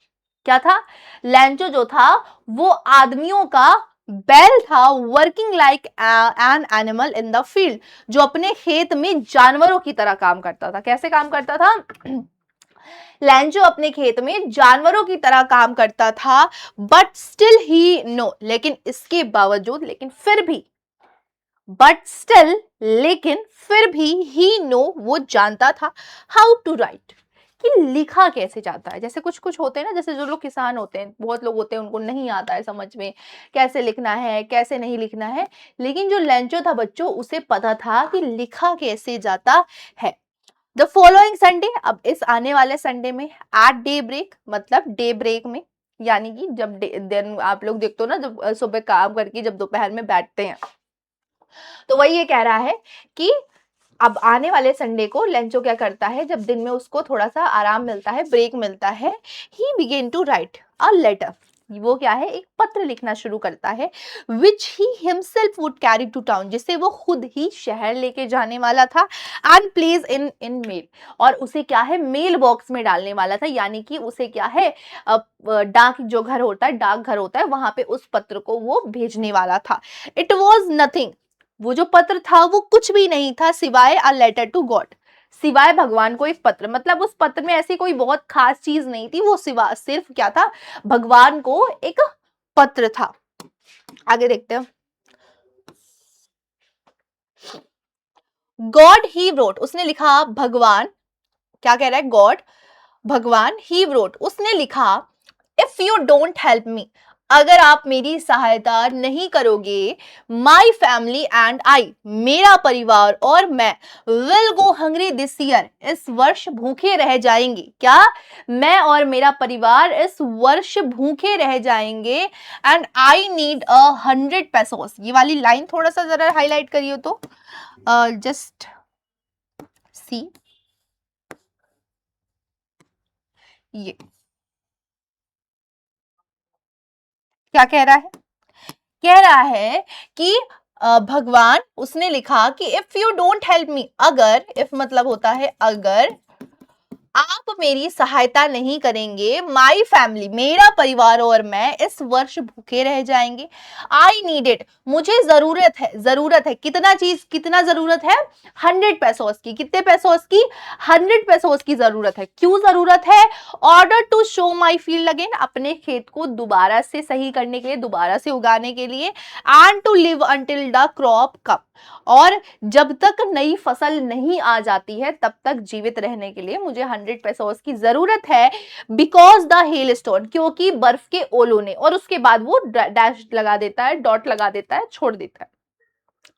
क्या था? लेंचो जो था वो आदमियों का बैल था। Working like an animal in the field, जो अपने खेत में जानवरों की तरह काम करता था। कैसे काम करता था? लेंचो अपने खेत में जानवरों की तरह काम करता था। बट स्टिल ही नो, लेकिन इसके बावजूद, लेकिन फिर भी, बट स्टिल, लेकिन फिर भी, ही नो, वो जानता था, हाउ टू राइट, कि लिखा कैसे जाता है। जैसे कुछ कुछ होते हैं ना, जैसे जो लोग किसान होते हैं, बहुत लोग होते हैं उनको नहीं आता है समझ में कैसे लिखना है कैसे नहीं लिखना है, लेकिन जो लेंचो था बच्चों उसे पता था कि लिखा कैसे जाता है। द फॉलोइंग संडे, अब इस आने वाले संडे में, एट डे ब्रेक, मतलब डे ब्रेक में, यानी कि जब दिन आप लोग देखते हो ना, जब सुबह काम करके जब दोपहर में बैठते हैं, तो वही ये कह रहा है कि अब आने वाले संडे को लेंचो क्या करता है, जब दिन में उसको थोड़ा सा आराम मिलता है, ब्रेक मिलता है, he begin to write a letter, वो क्या है? एक पत्र लिखना शुरू करता है, which he himself would carry to town, जिसे वो खुद ही शहर लेके जाने वाला था, and place in in mail, और उसे क्या है? मेल बॉक्स में डालने वाला था, यानी कि उसे क्या है? डाक जो घर होता है, डाक घर होता है, वहां पे उस पत्र को वो भेजने वाला था। इट वॉज नथिंग, वो जो पत्र था वो कुछ भी नहीं था सिवाय अ लेटर टू गॉड, सिवाय भगवान को एक पत्र, मतलब उस पत्र में ऐसी कोई बहुत खास चीज नहीं थी, वो सिवा सिर्फ क्या था? भगवान को एक पत्र था। आगे देखते हैं। गॉड ही wrote, उसने लिखा, भगवान, क्या कह रहा है? गॉड, भगवान, ही wrote, उसने लिखा, if you don't help me, अगर आप मेरी सहायता नहीं करोगे, माई फैमिली एंड आई, मेरा परिवार और मैं, will go hungry this year, इस वर्ष भूखे रह जाएंगे। क्या? मैं और मेरा परिवार इस वर्ष भूखे रह जाएंगे। एंड आई नीड 100 पेसोस, ये वाली लाइन थोड़ा सा जरा हाईलाइट करिए तो, जस्ट सी, ये क्या कह रहा है? कह रहा है कि भगवान, उसने लिखा कि if you don't help me, अगर, इफ मतलब होता है अगर, आप मेरी सहायता नहीं करेंगे, माई फैमिली, मेरा परिवार और मैं इस वर्ष भूखे रह जाएंगे। आई नीड इट, मुझे जरूरत है, जरूरत है, कितना चीज, कितना जरूरत है? 100 पेसोस की। कितने पेसोस की? 100 पेसोस की जरूरत है। क्यों जरूरत है? Order to sow my field again, अपने खेत को दोबारा से सही करने के लिए, दोबारा से उगाने के लिए, and to live until the crop come, और जब तक नई फसल नहीं आ जाती है तब तक जीवित रहने के लिए मुझे 100 पेसोस की जरूरत है। बिकॉज द हेल स्टोन, क्योंकि बर्फ के ओलों ने, और उसके बाद वो डैश लगा देता है, डॉट लगा देता है, छोड़ देता है।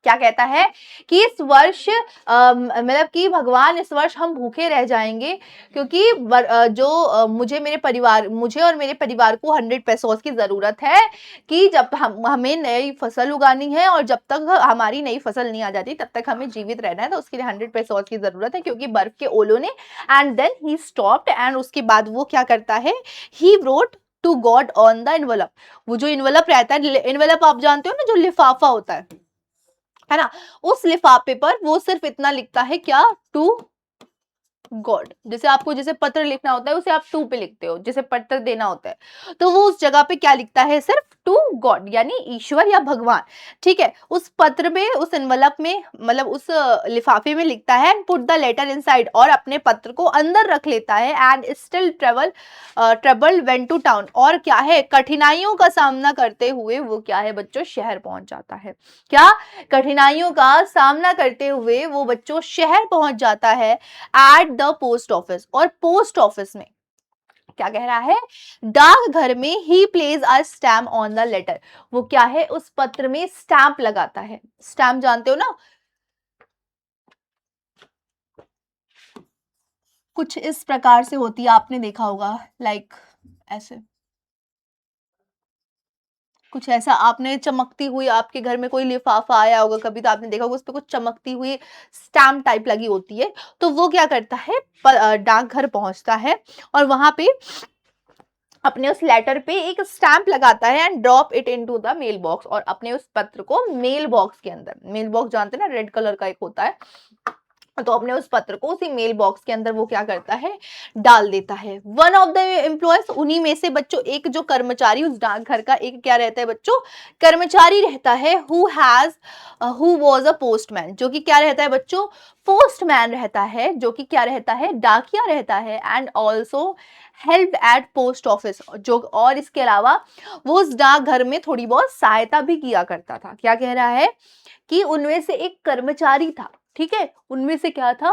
क्या कहता है कि इस वर्ष मतलब कि भगवान, इस वर्ष हम भूखे रह जाएंगे, क्योंकि मुझे और मेरे परिवार को 100 पेसोस की जरूरत है, कि जब हमें नई फसल उगानी है, और जब तक हमारी नई फसल नहीं आ जाती तब तक हमें जीवित रहना है, तो उसके लिए 100 पेसोस की जरूरत है, क्योंकि बर्फ के ओलों ने। And then he stopped, and उसके बाद वो क्या करता है? He wrote to God on the envelope. वो जो एनवलप रहता है, एनवलप आप जानते हो ना, जो लिफाफा होता है ना, उस लिफाफे पर वो सिर्फ इतना लिखता है, क्या, टू गॉड। जैसे आपको जैसे पत्र लिखना होता है उसे आप टू पे लिखते हो, जैसे पत्र देना होता है तो वो उस जगह पे क्या लिखता है, सिर्फ टू गॉड, यानी ईश्वर या भगवान। ठीक है, उस पत्र में, उस एनवलप में, मतलब उस लिफाफे में लिखता है and put the letter inside, और अपने पत्र को अंदर रख लेता है। And still trouble went to town, और क्या है, कठिनाइयों का सामना करते हुए वो क्या है बच्चों, शहर पहुंच जाता है। क्या, कठिनाइयों का सामना करते हुए वो बच्चों शहर पहुंच जाता है एट द पोस्ट ऑफिस। और पोस्ट ऑफिस में क्या कह रहा है, डाकघर में ही place a stamp on the letter. वो क्या है, उस पत्र में स्टैंप लगाता है। स्टैम्प जानते हो ना, कुछ इस प्रकार से होती है, आपने देखा होगा, लाइक ऐसे, कुछ ऐसा आपने चमकती हुई, आपके घर में कोई लिफाफा आया होगा कभी तो आपने देखा होगा उस पे कुछ चमकती हुई स्टैम्प टाइप लगी होती है। तो वो क्या करता है, डाकघर पहुंचता है और वहां पे अपने उस लेटर पे एक स्टैंप लगाता है and drop it into the mail box, और अपने उस पत्र को मेल बॉक्स के अंदर, मेल बॉक्स जानते हैं ना, रेड कलर का एक होता है, तो अपने उस पत्र को उसी मेल बॉक्स के अंदर वो क्या करता है, डाल देता है। वन ऑफ द एम्प्लॉयज, उन्हीं में से बच्चों एक जो कर्मचारी, उस डाकघर का एक क्या रहता है बच्चों, कर्मचारी रहता है, हु वाज अ पोस्टमैन, जो कि क्या रहता है बच्चों, पोस्टमैन रहता है, जो कि क्या रहता है, डाकिया रहता है। And also help at post office, जो, और इसके अलावा वो उस डाकघर में थोड़ी बहुत सहायता भी किया करता था। क्या कह रहा है कि उनमें से एक कर्मचारी था, ठीक है, उनमें से क्या था,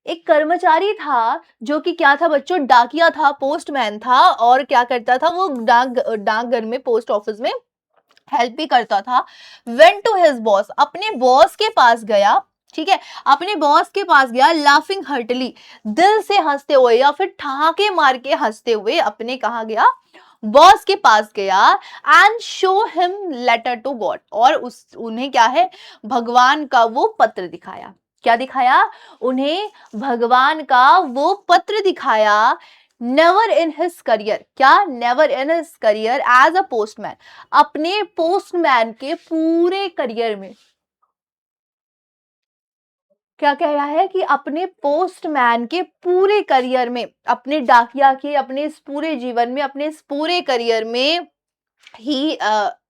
एक कर्मचारी था, जो कि क्या था बच्चों, डाकिया था, पोस्टमैन था, और क्या करता था वो, डाकघर में, पोस्ट ऑफिस में हेल्प भी करता था। वेंट टू हिज बॉस, अपने बॉस के पास गया, ठीक है, अपने बॉस के पास गया, लाफिंग हर्टली, दिल से हंसते हुए या फिर ठहाके मार के हंसते हुए, अपने कहा गया, बॉस के पास गया and show him letter to God, और उन्हें क्या है, भगवान का वो पत्र दिखाया। क्या दिखाया, उन्हें भगवान का वो पत्र दिखाया। नेवर इन हिज करियर, क्या, never in his career as a postman, अपने पोस्टमैन के पूरे करियर में, क्या कह रहा है कि अपने पोस्टमैन के पूरे करियर में, अपने डाकिया के अपने इस पूरे जीवन में, अपने इस पूरे करियर में, he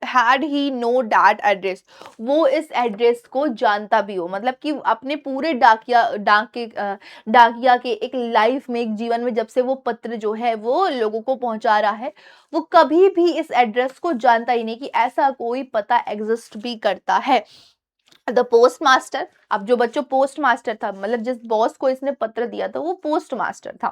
had he know that address, वो इस एड्रेस को जानता भी हो, मतलब कि अपने पूरे डाकिया के एक लाइफ में, एक जीवन में, जब से वो पत्र जो है वो लोगों को पहुंचा रहा है, वो कभी भी इस एड्रेस को जानता ही नहीं कि ऐसा कोई पता एग्जिस्ट भी करता है। द पोस्ट मास्टर, अब जो बच्चों पोस्ट मास्टर था, मतलब जिस बॉस को इसने पत्र दिया था वो पोस्ट मास्टर था,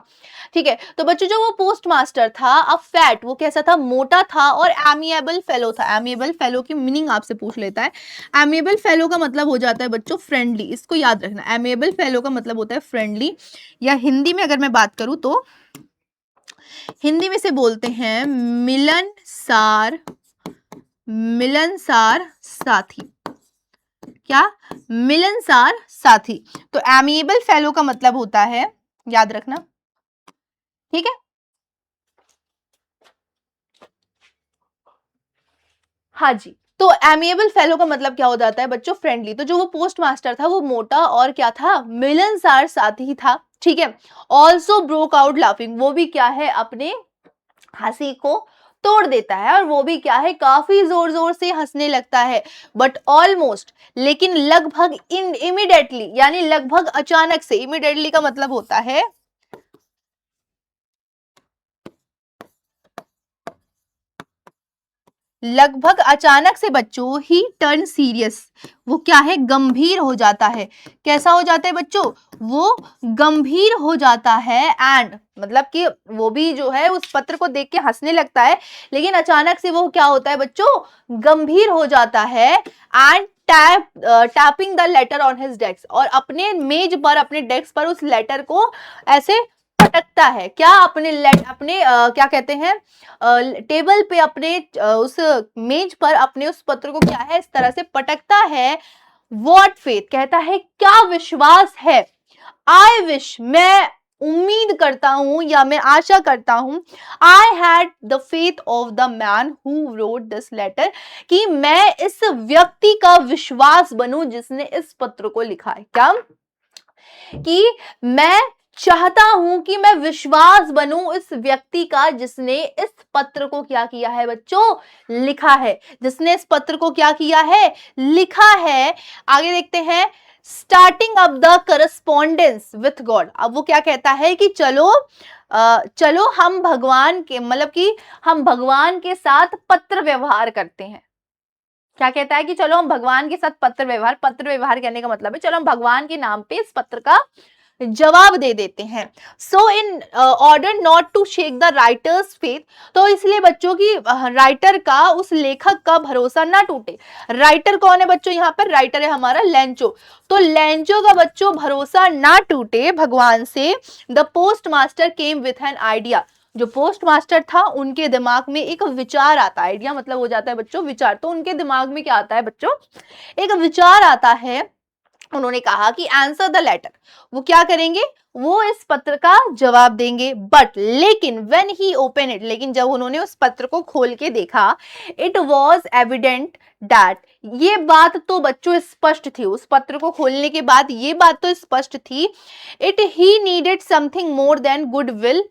ठीक है, तो बच्चों जो वो पोस्ट मास्टर था, अब फैट, वो कैसा था, मोटा था, और एमिएबल फेलो था। एमिएबल फेलो की मीनिंग आपसे पूछ लेता है। एमिएबल फेलो का मतलब हो जाता है बच्चों फ्रेंडली, इसको याद रखना, एमिएबल फेलो का मतलब होता है फ्रेंडली, या हिंदी में अगर मैं बात करूं तो हिंदी में से बोलते हैं मिलनसार, मिलनसार साथी, क्या, मिलनसार साथी। तो एमिएबल फेलो का मतलब होता है, याद रखना, ठीक है, हाँ जी। तो एमिएबल फेलो का मतलब क्या हो जाता है बच्चों, फ्रेंडली। तो जो वो पोस्ट मास्टर था वो मोटा और क्या था, मिलनसार साथी था, ठीक है। ऑल्सो ब्रोक आउट लाफिंग, वो भी क्या है, अपने हंसी को तोड़ देता है, और वो भी क्या है, काफी जोर जोर से हंसने लगता है। बट ऑलमोस्ट, लेकिन लगभग, इन इमीडिएटली, यानी लगभग अचानक से, इमीडिएटली का मतलब होता है लगभग अचानक से बच्चों, ही टर्न सीरियस, वो क्या है, गंभीर हो जाता है। कैसा हो जाता है बच्चों, वो गंभीर हो जाता है। एंड मतलब कि वो भी जो है उस पत्र को देख के हंसने लगता है, लेकिन अचानक से वो क्या होता है बच्चों, गंभीर हो जाता है। And tapping the later on his desk, और अपने मेज पर, अपने डेस्क पर उस लेटर को ऐसे पटकता है। क्या, अपने क्या कहते हैं, टेबल पे, अपने उस मेज पर अपने उस पत्र को क्या है, इस तरह से पटकता है। वॉट फेथ, कहता है क्या विश्वास है, आई विश, मैं उम्मीद करता हूं या मैं आशा करता हूं, I had the faith of the man who wrote this letter, कि मैं इस व्यक्ति का विश्वास बनूं जिसने इस पत्र को लिखा है। क्या? कि मैं चाहता हूं कि मैं विश्वास बनूं इस व्यक्ति का जिसने इस पत्र को क्या किया है बच्चों, लिखा है, जिसने इस पत्र को क्या किया है, लिखा है। आगे देखते हैं, starting up the correspondence with God. अब वो क्या कहता है कि चलो हम भगवान के, मतलब कि हम भगवान के साथ पत्र व्यवहार करते हैं। क्या कहता है कि चलो हम भगवान के साथ पत्र व्यवहार करने का मतलब है चलो हम भगवान के नाम पे इस पत्र का जवाब दे देते हैं। So in order not to shake the writer's faith, तो इसलिए बच्चों की राइटर का, उस लेखक का भरोसा ना टूटे। राइटर कौन है बच्चों? यहाँ पर राइटर है हमारा लेंचो। तो लेंचो का बच्चों भरोसा ना टूटे भगवान से, the post master came with an idea. जो पोस्ट मास्टर था उनके दिमाग में एक विचार आता है। आइडिया मतलब हो जाता है बच्चों विचार। तो उनके दिमाग में क्या आता है बच्चों, एक विचार आता है। उन्होंने कहा कि आंसर द लेटर, वो क्या करेंगे, वो इस पत्र का जवाब देंगे। बट लेकिन व्हेन ही ओपन इट, लेकिन जब उन्होंने उस पत्र को खोल के देखा, इट वॉज एविडेंट दैट, ये बात तो बच्चों स्पष्ट थी, उस पत्र को खोलने के बाद ये बात तो स्पष्ट थी, it he needed something more than good will,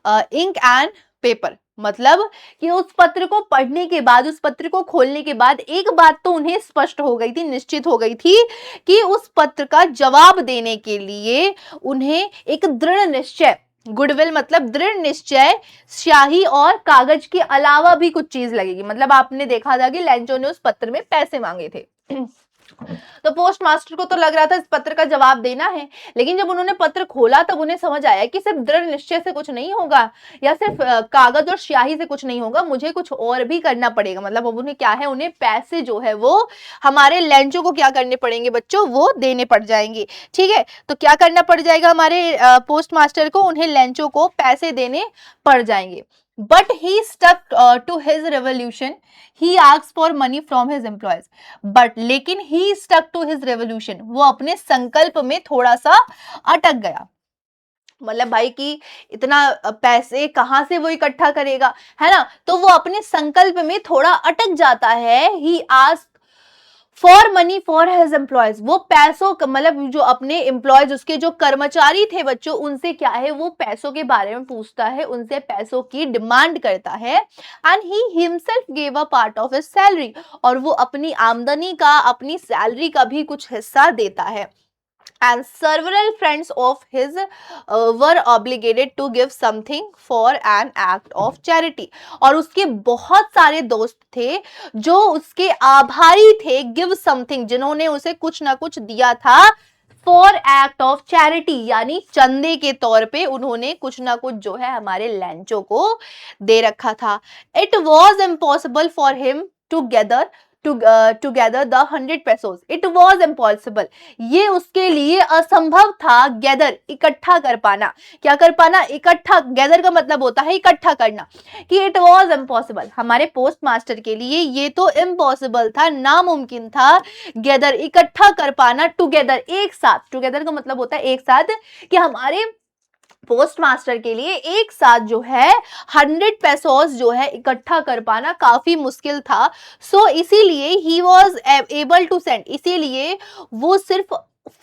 ink and paper. मतलब कि उस पत्र को पढ़ने के बाद, उस पत्र को खोलने के बाद एक बात तो उन्हें स्पष्ट हो गई थी, निश्चित हो गई थी कि उस पत्र का जवाब देने के लिए उन्हें एक दृढ़ निश्चय, गुडविल मतलब दृढ़ निश्चय, स्याही और कागज के अलावा भी कुछ चीज लगेगी। मतलब आपने देखा था कि लेंचो ने उस पत्र में पैसे मांगे थे। तो पोस्ट मास्टर को तो लग रहा था इस पत्र का जवाब देना है, लेकिन जब उन्होंने पत्र खोला तब उन्हें समझ आया कि सिर्फ दृढ़ निश्चय से कुछ नहीं होगा, या सिर्फ कागज और स्याही से कुछ नहीं होगा, मुझे कुछ और भी करना पड़ेगा। मतलब अब उन्हें क्या है, उन्हें पैसे जो है वो हमारे लेंचो को क्या करने पड़ेंगे बच्चों, वो देने पड़ जाएंगे। ठीक है, तो क्या करना पड़ जाएगा हमारे पोस्ट मास्टर को, उन्हें लेंचो को पैसे देने पड़ जाएंगे। But he stuck to his revolution, he asked for money from his employees. But लेकिन he stuck to his revolution, वो अपने संकल्प में थोड़ा सा अटक गया। मतलब भाई कि इतना पैसे कहां से वो इकट्ठा करेगा, है ना, तो वो अपने संकल्प में थोड़ा अटक जाता है। ही asked for money for his employees, वो पैसों मतलब जो अपने एम्प्लॉयज, उसके जो कर्मचारी थे बच्चों, उनसे क्या है, वो पैसों के बारे में पूछता है, उनसे पैसों की डिमांड करता है। And he himself gave a part of his salary, और वो अपनी आमदनी का, अपनी सैलरी का भी कुछ हिस्सा देता है। And several friends of his were obligated to give something for an act of charity, और उसके बहुत सारे दोस्त थे जो उसके आभारी थे, give something, जिन्होंने उसे कुछ ना कुछ दिया था, फॉर एक्ट ऑफ चैरिटी, यानी चंदे के तौर पे उन्होंने कुछ ना कुछ जो है हमारे लेंचो को दे रखा था। It was impossible for him to gather together the 100 pesos, it was impossible, ये उसके लिए असंभव था, गैदर इकट्ठा कर पाना। क्या कर पाना, इकट्ठा, गैदर का मतलब होता है इकट्ठा करना, कि इट वॉज इम्पॉसिबल, हमारे पोस्ट मास्टर के लिए ये तो इम्पॉसिबल था, नामुमकिन था, गैदर इकट्ठा कर पाना, टुगेदर एक साथ, टुगेदर का मतलब होता है एक साथ, कि हमारे पोस्ट मास्टर के लिए एक साथ जो है 100 pesos जो है इकट्ठा कर पाना काफी मुश्किल था। सो इसीलिए he was able to send, इसीलिए वो सिर्फ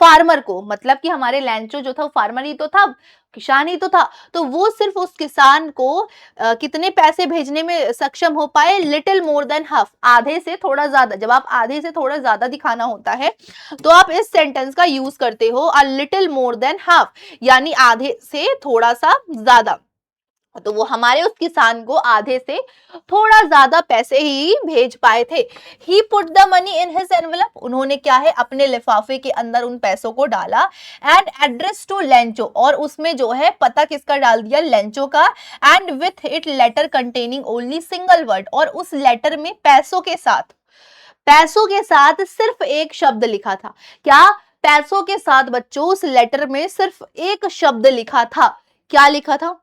फार्मर को, मतलब कि हमारे लैंचो जो था फार्मर ही तो था, किसान ही तो था, तो वो सिर्फ उस किसान को कितने पैसे भेजने में सक्षम हो पाए, लिटिल मोर देन हाफ, आधे से थोड़ा ज्यादा। जब आप आधे से थोड़ा ज्यादा दिखाना होता है तो आप इस सेंटेंस का यूज करते हो, a little more than half, यानी आधे से थोड़ा सा ज्यादा। तो वो हमारे उस किसान को आधे से थोड़ा ज्यादा पैसे ही भेज पाए थे। He put the money in his envelope, उन्होंने क्या है अपने लिफाफे के अंदर उन पैसों को डाला। एंड एड्रेस टू लेंचो, और उसमें जो है पता किसका डाल दिया, लेंचो का। And with it later containing only single word, और उस लेटर में पैसों के साथ सिर्फ एक शब्द लिखा था। क्या, पैसों के साथ बच्चों उस लेटर में सिर्फ एक शब्द लिखा था। क्या लिखा था,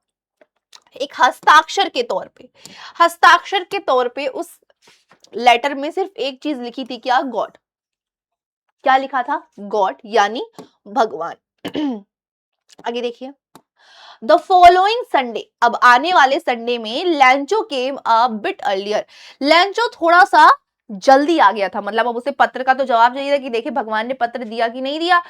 एक हस्ताक्षर के तौर पे, हस्ताक्षर के तौर पे उस लेटर में सिर्फ एक चीज लिखी थी, क्या, गॉड। क्या लिखा था, गॉड, यानी भगवान। आगे देखिए, द फॉलोइंग संडे, अब आने वाले संडे में लैंचो केम अ बिट अर्लियर, लैंचो थोड़ा सा जल्दी आ गया था, मतलब अब उसे पत्र का तो जवाब चाहिए था कि देखिए भगवान ने पत्र दिया कि नहीं दिया।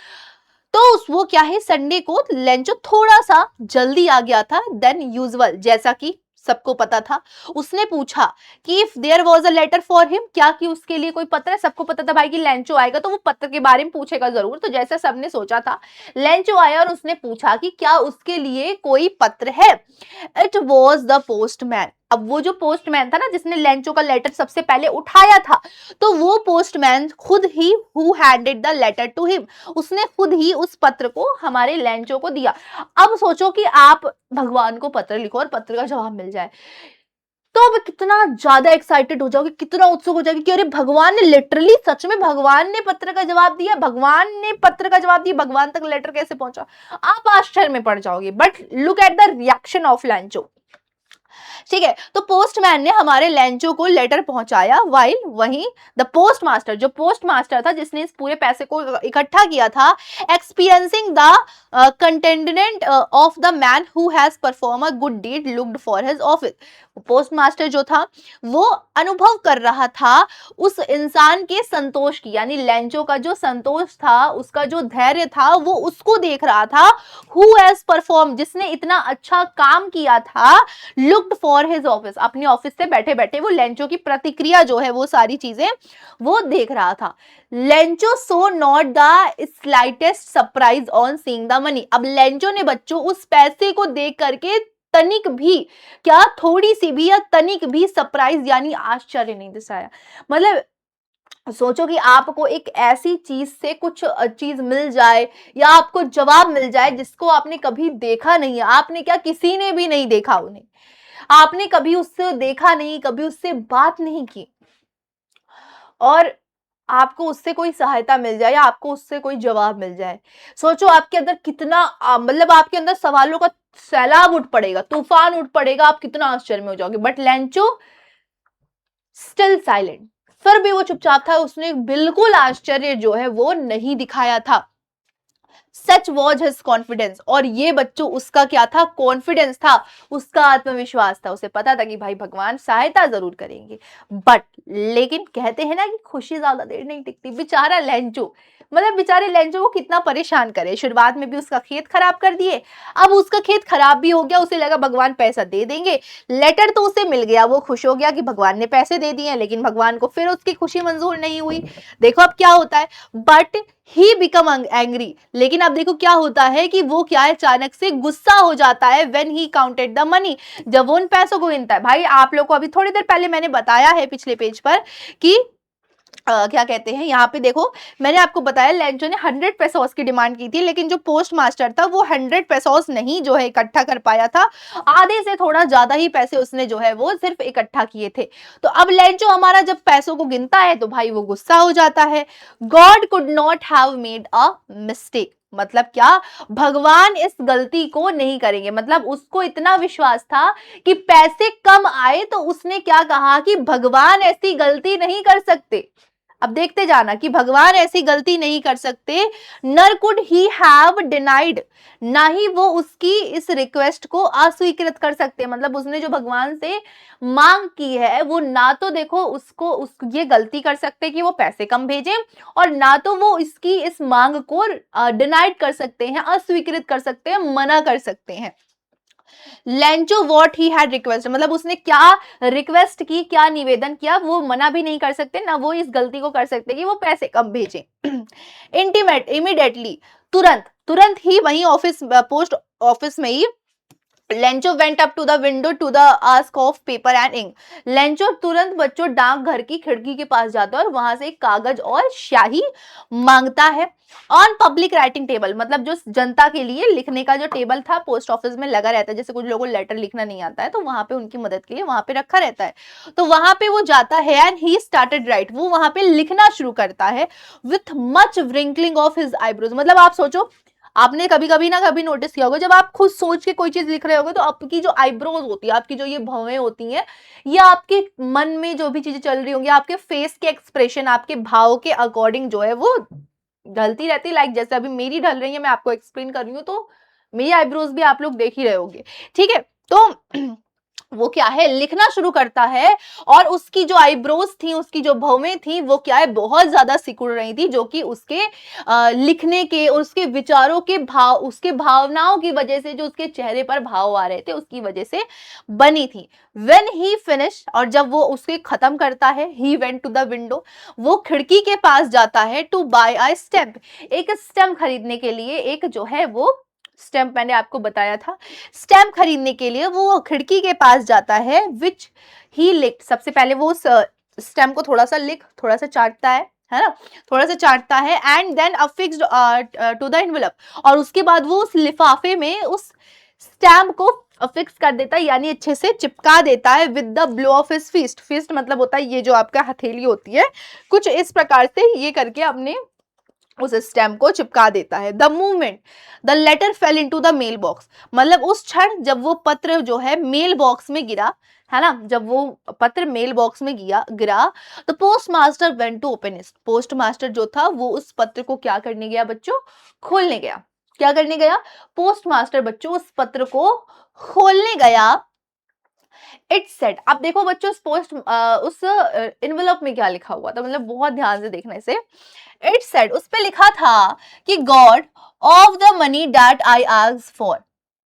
तो वो क्या है, संडे को लेंचो थोड़ा सा जल्दी आ गया था देन यूजुअल, जैसा कि सबको पता था। उसने पूछा कि if there was a letter for him, क्या कि उसके लिए कोई पत्र है। सबको पता था भाई कि लेंचो आएगा तो वो पत्र के बारे में पूछेगा जरूर, तो जैसा सबने सोचा था लेंचो आया और उसने पूछा कि क्या उसके लिए कोई पत्र है। इट वॉज द पोस्टमैन, अब वो जो पोस्टमैन था ना जिसने लेंचो का लेटर सबसे पहले उठाया था, तो वो पोस्टमैन खुद ही who handed the letter to him, उसने खुद ही उस पत्र को हमारे लेंचो को दिया। अब सोचो कि आप भगवान को पत्र लिखो और पत्र का जवाब मिल जाए, तो अब कितना ज्यादा एक्साइटेड हो जाओगे, कितना उत्सुक हो जाओगे कि अरे भगवान ने लिटरली सच में भगवान ने पत्र का जवाब दिया, भगवान ने पत्र का जवाब दिया, भगवान तक लेटर कैसे पहुंचा। आप आश्चर्य में पड़ जाओगे। But look at the reaction of Lencho. ठीक है, तो पोस्टमैन ने हमारे लेंचो को लेटर पहुंचाया, वाइल वहीं द पोस्ट मास्टर, जो पोस्ट मास्टर था जिसने इस पूरे पैसे को इकट्ठा किया था, experiencing the contentment of the man who has perform a good deed looked for his office. Post master जो था वो अनुभव कर रहा था उस इंसान के संतोष की, यानी लेंचो का जो संतोष था, उसका जो धैर्य था, वो उसको देख रहा था। हु हैज परफॉर्म, जिसने इतना अच्छा काम किया था, लुक्ड फॉर हिज ऑफिस, अपने ऑफिस से बैठे बैठे वो लेंचो की प्रतिक्रिया जो है वो सारी चीजें वो देख रहा था। Lencho so not the slightest surprise on seeing the money, अब लेंचो ने बच्चों उस पैसे को देख करके तनिक भी, क्या थोड़ी सी भी या तनिक भी सरप्राइज यानी आश्चर्य नहीं दिखाया। मतलब सोचो कि आपको एक ऐसी चीज से कुछ चीज मिल जाए या आपको जवाब मिल जाए जिसको आपने कभी देखा नहीं है, आपने क्या किसी ने भी नहीं देखा उन्हें, आपने कभी उससे देखा नहीं, कभी उससे बात नहीं की, और आपको उससे कोई सहायता मिल जाए या आपको उससे कोई जवाब मिल जाए। सोचो आपके अंदर कितना मतलब आपके अंदर सवालों का सैलाब उठ पड़ेगा, तूफान उठ पड़ेगा, आप कितना आश्चर्य में हो जाओगे। बट लेंचो स्टिल साइलेंट, फिर भी वो चुपचाप था, उसने बिल्कुल आश्चर्य जो है वो नहीं दिखाया था। सच वॉज हिज कॉन्फिडेंस, और ये बच्चों उसका क्या था, कॉन्फिडेंस था, उसका आत्मविश्वास था, उसे पता था कि भाई भगवान सहायता जरूर करेंगे। बट लेकिन कहते हैं ना कि खुशी ज्यादा देर नहीं टिकती। बेचारा लेंचो, मतलब बेचारे लेंचो को कितना परेशान करे, शुरुआत में भी उसका खेत खराब कर दिए, अब उसका खेत खराब भी हो गया, उसे लगा भगवान पैसा दे देंगे, लेटर तो उसे मिल गया, वो खुश हो गया कि भगवान ने पैसे दे दिए, लेकिन भगवान को फिर उसकी खुशी मंजूर नहीं हुई। देखो अब क्या होता है, बट ही बिकम एंग्री, लेकिन अब देखो क्या होता है कि वो क्या है, अचानक से गुस्सा हो जाता है when he counted the money, जब वो उन पैसों को गिनता है। भाई आप लोग को अभी थोड़ी देर पहले मैंने बताया है पिछले पेज पर कि क्या कहते हैं, यहाँ पे देखो मैंने आपको बताया लेंचो ने 100 पेसोस की डिमांड की थी, लेकिन जो पोस्ट मास्टर था वो 100 पेसोस नहीं जो है इकट्ठा कर पाया था, आधे से थोड़ा ज्यादा ही पैसे उसने जो है वो सिर्फ इकट्ठा किए थे। तो अब लेंचो हमारा जब पैसों को गिनता है तो भाई वो गुस्सा हो जाता है। God could not have made a mistake, मतलब क्या, भगवान इस गलती को नहीं करेंगे, मतलब उसको इतना विश्वास था कि पैसे कम आए तो उसने क्या कहा कि भगवान ऐसी गलती नहीं कर सकते। अब देखते जाना कि भगवान ऐसी गलती नहीं कर सकते। नर कुड ही हैव डिनाइड, ना ही वो उसकी इस रिक्वेस्ट को अस्वीकृत कर सकते, मतलब उसने जो भगवान से मांग की है वो ना तो देखो उसको ये गलती कर सकते कि वो पैसे कम भेजें, और ना तो वो इसकी इस मांग को डिनाइड कर सकते हैं, अस्वीकृत कर सकते हैं, मना कर सकते हैं। Lencho what he had request, मतलब उसने क्या रिक्वेस्ट की, क्या निवेदन किया, वो मना भी नहीं कर सकते, ना वो इस गलती को कर सकते कि वो पैसे कम भेजें। इंटीमेट इमीडिएटली, तुरंत तुरंत ही वहीं ऑफिस पोस्ट ऑफिस में ही Lencho went up to the window to the ask of paper and ink, Lencho तुरंत बच्चों डाक घर की खिड़की के पास जाता है और वहां से कागज और स्याही मांगता है। ऑन पब्लिक राइटिंग टेबल, मतलब जो जनता के लिए लिखने का जो टेबल था पोस्ट ऑफिस में लगा रहता है, जैसे कुछ लोगों को लेटर लिखना नहीं आता है तो वहां पे उनकी मदद के लिए वहां पे रखा रहता है, तो वहां पे वो जाता है एंड ही स्टार्टेड राइट, वो वहां पे लिखना शुरू करता है with much wrinkling of his eyebrows. मतलब आप सोचो, आपने कभी कभी ना कभी नोटिस किया होगा, जब आप खुद सोच के कोई चीज लिख रहे होगे तो आपकी जो आईब्रोज होती है, आपकी जो ये भवें होती हैं, या आपके मन में जो भी चीजें चल रही होंगी, आपके फेस के एक्सप्रेशन, आपके भाव के अकॉर्डिंग जो है वो ढलती रहती है। लाइक जैसे अभी मेरी ढल रही है, मैं आपको एक्सप्लेन कर रही हूँ तो मेरी आईब्रोज भी आप लोग देख ही रहे होंगे, ठीक है। तो वो क्या है, लिखना शुरू करता है और उसकी जो आईब्रोज थी, उसकी जो भौवें थी, वो क्या है, बहुत ज्यादा सिकुड़ रही थी, जो कि उसके लिखने के, उसके विचारों के भाव, उसके भावनाओं की वजह से, जो उसके चेहरे पर भाव आ रहे थे उसकी वजह से बनी थी। When he finished, और जब वो उसके खत्म करता है, he went to the window, वो खिड़की के पास जाता है, to buy a stamp, एक स्टैम्प खरीदने के लिए, एक जो है वो स्टैम्प मैंने आपको बताया था, स्टैम्प खरीदने के लिए वो खिड़की के पास जाता है, विच ही लिख, सबसे पहले वो उस स्टैम्प को थोड़ा सा थोड़ा सा चाटता है ना, थोड़ा सा चाटता है, and then affixed to the envelope, और उसके बाद वो उस लिफाफे में उस स्टैम्प को अफिक्स कर देता है, यानी अच्छे से चिपका देता है, with the blow of his fist, fist मतलब होता है ये जो आपका हथेली होती है, कुछ इस प्रकार से ये करके अपने उस स्टैम्प को चिपका देता है। The movement the letter fell into the mail box, मतलब उस क्षण जब वो पत्र जो है मेल बॉक्स में गिरा, है ना, जब वो पत्र मेल बॉक्स में गिरा, तो post master went to open it, post master जो था वो उस पत्र को क्या करने गया बच्चों, खोलने गया। क्या करने गया, पोस्ट मास्टर बच्चों उस पत्र को खोलने गया। इट सेड, अब देखो बच्चों उस इन्वेलप में क्या लिखा हुआ था, मतलब बहुत ध्यान से देखना इसे। इट सेड, उस पे लिखा था कि God of the money that I asked for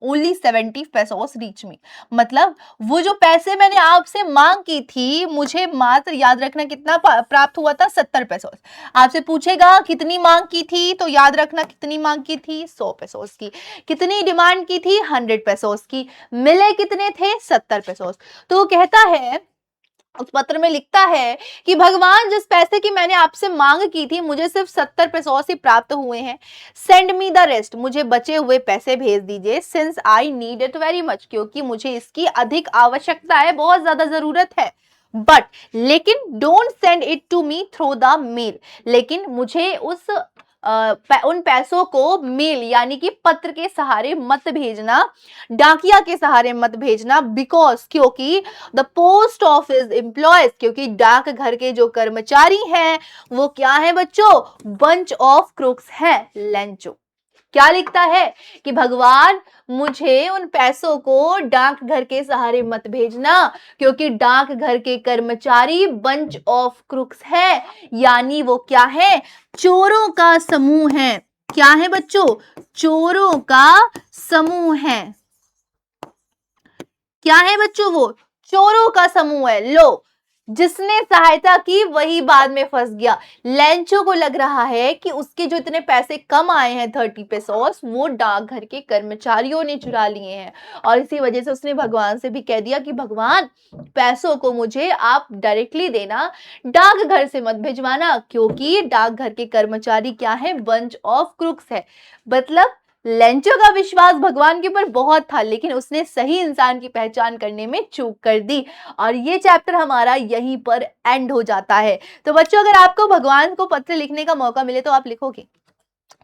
only 70 pesos reach me, मतलब वो जो पैसे मैंने आपसे मांग की थी, मुझे मात्र याद रखना कितना प्राप्त हुआ था, 70 pesos। आपसे पूछेगा कितनी मांग की थी, तो याद रखना कितनी मांग की थी, 100 pesos की। कितनी डिमांड की थी, 100 pesos की। मिले कितने थे, 70 pesos। तो वो कहता है, उस पत्र में लिखता है कि भगवान, जिस पैसे की मैंने आपसे मांग की थी, मुझे सिर्फ 70 पैसों से प्राप्त हुए हैं। सेंड मी द रेस्ट, मुझे बचे हुए पैसे भेज दीजिए। Since I need it very much, क्योंकि मुझे इसकी अधिक आवश्यकता है, बहुत ज्यादा जरूरत है। बट लेकिन don't send it to me through the mail, लेकिन मुझे उन पैसों को मेल यानी कि पत्र के सहारे मत भेजना, डाकिया के सहारे मत भेजना, बिकॉज, क्योंकि द पोस्ट ऑफिस एम्प्लॉयज, क्योंकि डाक घर के जो कर्मचारी हैं वो क्या है बच्चों, बंच ऑफ क्रूक्स है, लेंचो। क्या लिखता है कि भगवान, मुझे उन पैसों को डाक घर के सहारे मत भेजना, क्योंकि डाक घर के कर्मचारी बंच ऑफ क्रूक्स है, यानी वो क्या है, चोरों का समूह है। क्या है बच्चों, चोरों का समूह है। क्या है बच्चों, वो चोरों का समूह है। लो, जिसने सहायता की वही बाद में फंस गया। लेंचो को लग रहा है कि उसके जो इतने पैसे कम आए हैं 30 पेसोस, वो डाकघर के कर्मचारियों ने चुरा लिए हैं, और इसी वजह से उसने भगवान से भी कह दिया कि भगवान, पैसों को मुझे आप डायरेक्टली देना, डाकघर से मत भिजवाना, क्योंकि डाकघर के कर्मचारी क्या है, बंच ऑफ क्रूक्स है। मतलब लेंचो का विश्वास भगवान के ऊपर बहुत था, लेकिन उसने सही इंसान की पहचान करने में चूक कर दी, और ये चैप्टर हमारा यहीं पर एंड हो जाता है। तो बच्चों, अगर आपको भगवान को पत्र लिखने का मौका मिले तो आप लिखोगे?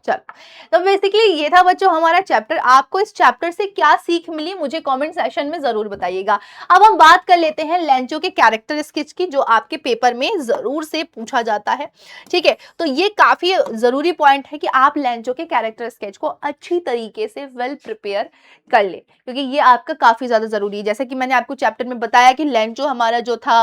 चलो, तो बेसिकली ये था बच्चों हमारा चैप्टर। आपको इस चैप्टर से क्या सीख मिली, मुझे कमेंट सेक्शन में जरूर बताइएगा। अब हम बात कर लेते हैं लेंचो के कैरेक्टर स्केच की, जो आपके पेपर में जरूर से पूछा जाता है। ठीक है, तो ये काफी जरूरी पॉइंट है कि आप लेंचो के कैरेक्टर स्केच को अच्छी तरीके से वेल प्रिपेयर कर ले, क्योंकि ये आपका काफी ज्यादा जरूरी है। जैसे कि मैंने आपको चैप्टर में बताया कि लेंचो हमारा जो था,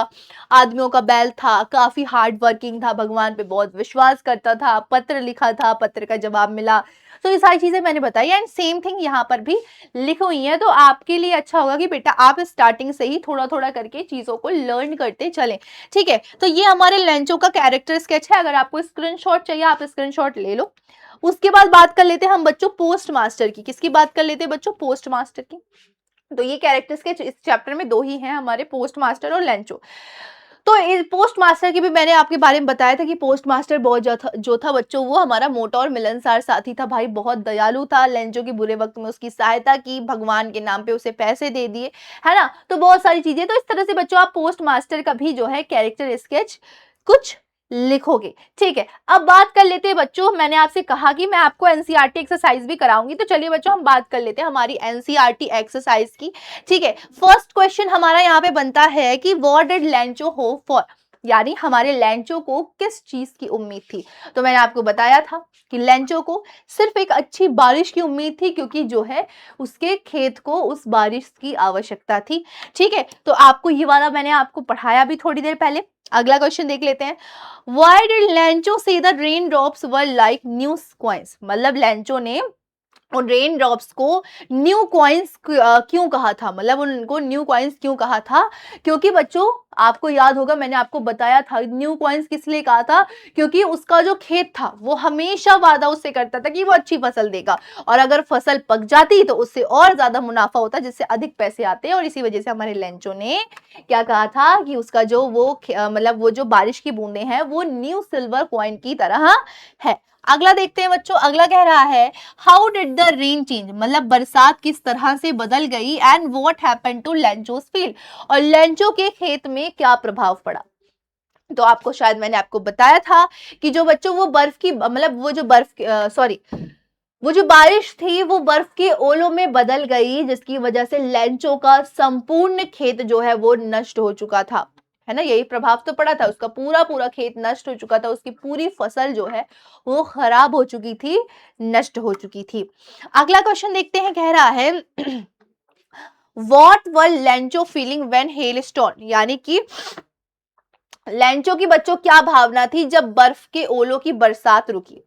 आदमियों का बैल था, काफी हार्ड वर्किंग था, भगवान पे बहुत विश्वास करता था, पत्र लिखा था, पत्र का जवाब मिला। तो ये सारी चीजें मैंने बताई, एंड सेम थिंग यहाँ पर भी लिखी हुई है। तो आपके लिए अच्छा होगा कि बेटा आप स्टार्टिंग से ही थोड़ा थोड़ा करके चीजों को लर्न करते चलें। ठीक है, तो ये हमारे लेंचो का कैरेक्टर स्केच है। अगर आपको स्क्रीनशॉट चाहिए आप स्क्रीनशॉट ले लो। उसके बाद बात कर लेते हैं हम बच्चों पोस्ट मास्टर की। किसकी बात कर लेते हैं बच्चों? पोस्ट मास्टर की। तो ये कैरेक्टर स्केच इस चैप्टर में दो ही हैं हमारे, पोस्ट मास्टर और लेंचो। तो पोस्ट मास्टर की भी मैंने आपके बारे में बताया था कि पोस्ट मास्टर बहुत जो था बच्चों, वो हमारा मोटा और मिलनसार साथी था भाई, बहुत दयालु था। लेंचो के बुरे वक्त में उसकी सहायता की, भगवान के नाम पे उसे पैसे दे दिए, है ना। तो बहुत सारी चीजें। तो इस तरह से बच्चों आप पोस्ट मास्टर का भी जो है कैरेक्टर स्केच कुछ लिखोगे। ठीक है, अब बात कर लेते हैं बच्चों, मैंने आपसे कहा कि मैं आपको एनसीईआरटी एक्सरसाइज भी कराऊंगी, तो चलिए बच्चों हम बात कर लेते हैं हमारी एनसीईआरटी एक्सरसाइज की। ठीक है, फर्स्ट क्वेश्चन हमारा यहाँ पे बनता है कि what did Lencho hope for. यानी हमारे लेंचो को किस चीज की उम्मीद थी? तो मैंने आपको बताया था कि लेंचो को सिर्फ एक अच्छी बारिश की उम्मीद थी, क्योंकि जो है उसके खेत को उस बारिश की आवश्यकता थी। ठीक है, तो आपको ये वाला मैंने आपको पढ़ाया भी थोड़ी देर पहले। अगला क्वेश्चन देख लेते हैं। व्हाई डिड लेंचो से the rain drops were like new coins? मतलब लेंचो ने और रेन ड्रॉप्स को न्यू कॉइन्स क्यों कहा था? मतलब उनको न्यू कॉइन्स क्यों कहा था? क्योंकि बच्चों आपको याद होगा, मैंने आपको बताया था न्यू कॉइन्स किस लिए कहा था, क्योंकि उसका जो खेत था वो हमेशा वादा उससे करता था कि वो अच्छी फसल देगा, और अगर फसल पक जाती तो उससे और ज्यादा मुनाफा होता, जिससे अधिक पैसे आते हैं। और इसी वजह से हमारे लेंचो ने क्या कहा था कि उसका जो वो मतलब वो जो बारिश की बूंदे हैं वो न्यू सिल्वर कॉइन की तरह है। अगला देखते हैं बच्चों। अगला कह रहा है how did the rain change? मतलब बरसात किस तरह से बदल गई, and what happened to Lencho's field? और लेंचो के खेत में क्या प्रभाव पड़ा? तो आपको शायद मैंने आपको बताया था कि जो बच्चों वो बर्फ की मतलब वो जो बर्फ सॉरी वो जो बारिश थी वो बर्फ के ओलों में बदल गई, जिसकी वजह से लेंचो का संपूर्ण खेत जो है वो नष्ट हो चुका था, है ना। यही प्रभाव तो पड़ा था, उसका पूरा पूरा खेत नष्ट हो चुका था, उसकी पूरी फसल जो है वो खराब हो चुकी थी, नष्ट हो चुकी थी। अगला क्वेश्चन देखते हैं। कह रहा है what were Lencho feeling when hello storm? यानी कि लेंचो की बच्चों क्या भावना थी जब बर्फ के ओलों की बरसात रुकी?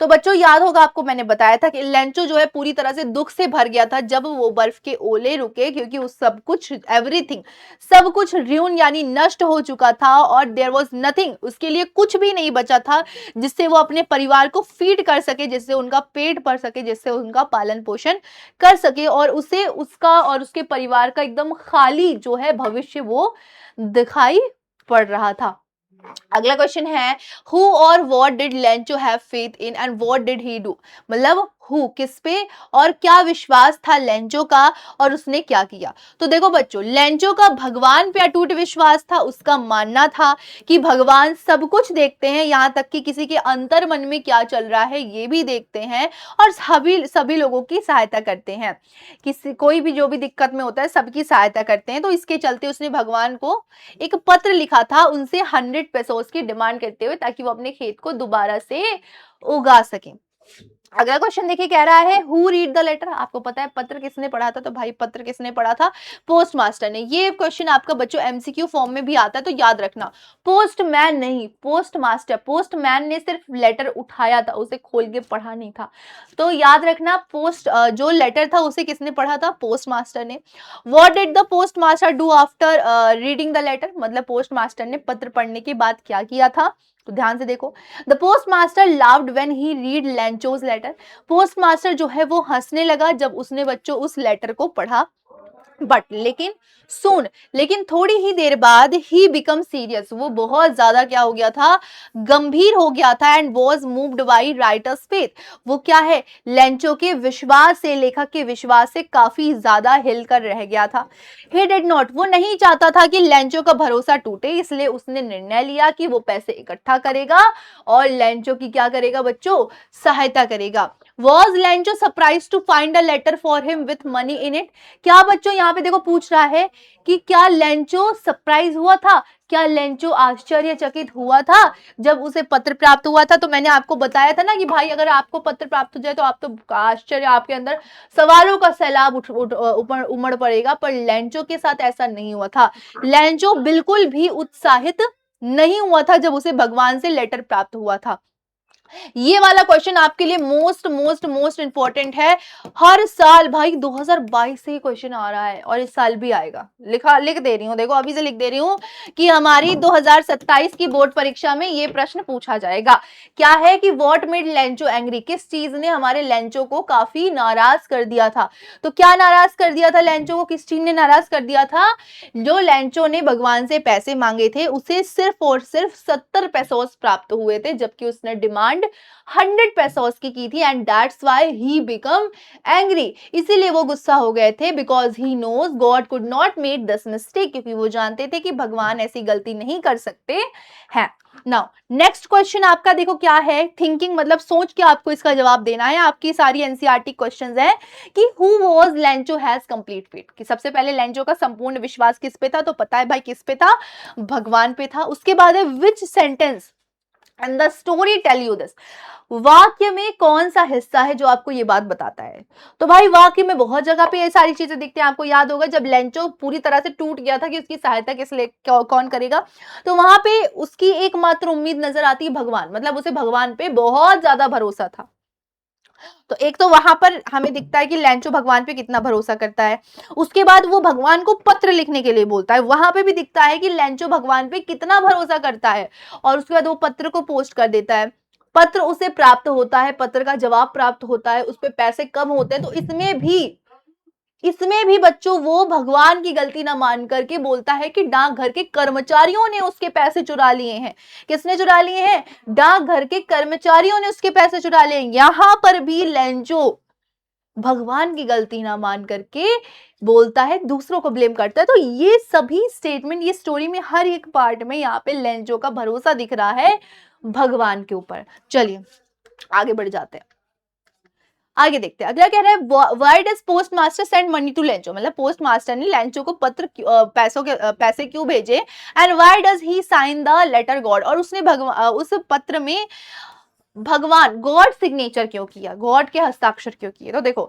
तो बच्चों याद होगा आपको, मैंने बताया था कि लेंचो जो है पूरी तरह से दुख से भर गया था जब वो बर्फ के ओले रुके, क्योंकि उस सब कुछ एवरीथिंग सब कुछ र्यून यानी नष्ट हो चुका था, और देयर वाज नथिंग, उसके लिए कुछ भी नहीं बचा था जिससे वो अपने परिवार को फीड कर सके, जिससे उनका पेट भर सके, जिससे उनका पालन पोषण कर सके, और उसे उसका और उसके परिवार का एकदम खाली जो है भविष्य वो दिखाई पड़ रहा था। अगला क्वेश्चन है हु और what did Lencho have faith in and what did he do? मतलब हु किस पे और क्या विश्वास था लेंचो का, और उसने क्या किया? तो देखो बच्चों, लेंचो का भगवान पे अटूट विश्वास था। उसका मानना था कि भगवान सब कुछ देखते हैं, यहाँ तक कि किसी के अंतर मन में क्या चल रहा है ये भी देखते हैं, और सभी सभी लोगों की सहायता करते हैं। किसी कोई भी जो भी दिक्कत में होता है सबकी सहायता करते हैं। तो इसके चलते उसने भगवान को एक पत्र लिखा था उनसे 100 पेसोस की डिमांड करते हुए, ताकि वो अपने खेत को दोबारा से उगा सके। अगला क्वेश्चन देखिए, कह रहा है हु रीड द लेटर? आपको पता है पत्र किसने पढ़ा था? तो भाई पत्र किसने पढ़ा था? पोस्ट मास्टर ने। ये क्वेश्चन आपका बच्चों एमसीक्यू फॉर्म में भी आता है, तो याद रखना, पोस्टमैन नहीं, पोस्ट मास्टर। पोस्टमैन ने सिर्फ लेटर उठाया था, उसे खोल के पढ़ा नहीं था। तो याद रखना, जो लेटर था उसे किसने पढ़ा था? पोस्ट मास्टर ने। What did the post master do after reading the letter? मतलब पोस्ट मास्टर ने पत्र पढ़ने के बाद क्या किया था? तो ध्यान से देखो, the post master laughed when he read Lencho's letter. Post master जो है वो हंसने लगा जब उसने बच्चों उस लेटर को पढ़ा। बट लेकिन थोड़ी ही देर बाद ही बिकम सीरियस, वो बहुत ज्यादा क्या हो गया था? गंभीर हो गया था। And was moved by writer's faith, वो क्या है? लेंचो के विश्वास से, लेखक के विश्वास से काफी ज्यादा हिलकर रह गया था। ही डिड नॉट, वो नहीं चाहता था कि लेंचो का भरोसा टूटे, इसलिए उसने निर्णय लिया कि वो पैसे इकट्ठा करेगा और लेंचो की क्या करेगा बच्चों? सहायता करेगा। Was Lencho surprise to find a letter for him with money in it? क्या बच्चों यहाँ पे देखो पूछ रहा है कि क्या लेंचो सरप्राइज हुआ था? क्या लेंचो आश्चर्यचकित हुआ था जब उसे पत्र प्राप्त हुआ था? तो मैंने आपको बताया था ना कि भाई अगर आपको पत्र प्राप्त हो जाए तो आप तो आश्चर्य, आपके अंदर सवालों का सैलाब उमड़ पड़ेगा, पर लेंचो के साथ ऐसा नहीं हुआ था। लेंचो बिल्कुल भी उत्साहित नहीं हुआ था जब उसे भगवान से लेटर प्राप्त हुआ था। ये वाला क्वेश्चन आपके लिए मोस्ट मोस्ट मोस्ट इंपॉर्टेंट है। हर साल भाई 2022 से ही क्वेश्चन आ रहा है, और इस साल भी आएगा। लिख दे रही हूँ, देखो अभी से लिख दे रही हूँ कि हमारी 2027 की बोर्ड परीक्षा में ये प्रश्न पूछा जाएगा। क्या है कि व्हाट मेड लेंचो एंग्री? किस चीज ने हमारे लेंचो को काफी नाराज कर दिया था? तो क्या नाराज कर दिया था लेंचो को? किस चीज ने नाराज कर दिया था? जो लेंचो ने भगवान से पैसे मांगे थे उसे सिर्फ और सिर्फ 70 पेसोस प्राप्त हुए थे, जबकि उसने डिमांड 100 पेसोस की थी। And that's why he become angry, इसीलिए वो गुस्सा हो गए थे। Because he knows God could not make this mistake, क्योंकि वो जानते थे कि भगवान ऐसी गलती नहीं कर सकते हैं। नाउ नेक्स्ट क्वेश्चन आपका देखो क्या है, थिंकिंग मतलब सोच के आपको इसका जवाब देना है। आपकी सारी एनसीईआरटी क्वेश्चंस है कि who was Lencho has complete faith, कि सबसे पहले लेंचो का संपूर्ण विश्वास किस पे था, तो पता है भाई किस पे था, भगवान पे था। उसके बाद है which sentence end the story tell you this, वाक्य में कौन सा हिस्सा है जो आपको ये बात बताता है। तो भाई वाक्य में बहुत जगह पे ये सारी चीजें दिखती हैं। आपको याद होगा जब लेंचो पूरी तरह से टूट गया था कि उसकी सहायता किस लिए कौन करेगा, तो वहां पे उसकी एकमात्र उम्मीद नजर आती है भगवान, मतलब उसे भगवान पे बहुत ज्यादा भरोसा था। तो एक तो वहां पर हमें दिखता है कि लेंचो भगवान पे कितना भरोसा करता है। उसके बाद वो भगवान को पत्र लिखने के लिए बोलता है, वहां पे भी दिखता है कि लेंचो भगवान पे कितना भरोसा करता है। और उसके बाद वो पत्र को पोस्ट कर देता है, पत्र उसे प्राप्त होता है, पत्र का जवाब प्राप्त होता है, उस पे पैसे कम होते हैं। तो इसमें भी बच्चों वो भगवान की गलती ना मान करके बोलता है कि डाकघर के कर्मचारियों ने उसके पैसे चुरा लिए हैं। किसने चुरा लिए हैं? डाकघर के कर्मचारियों ने उसके पैसे चुरा लिए। यहां पर भी लेंचो भगवान की गलती ना मान करके बोलता है, दूसरों को ब्लेम करता है। तो ये सभी स्टेटमेंट, ये स्टोरी में हर एक पार्ट में यहाँ पे लेंचो का भरोसा दिख रहा है भगवान के ऊपर। चलिए आगे बढ़ जाते हैं, आगे देखते हैं। अगला कह रहा है why does post master send money to Lencho, मतलब पोस्ट मास्टर ने लेंचो को पत्र पैसे क्यों भेजे। And why does he sign the letter God, और उसने उस पत्र में भगवान गॉड सिग्नेचर क्यों किया, गॉड के हस्ताक्षर क्यों किए। तो देखो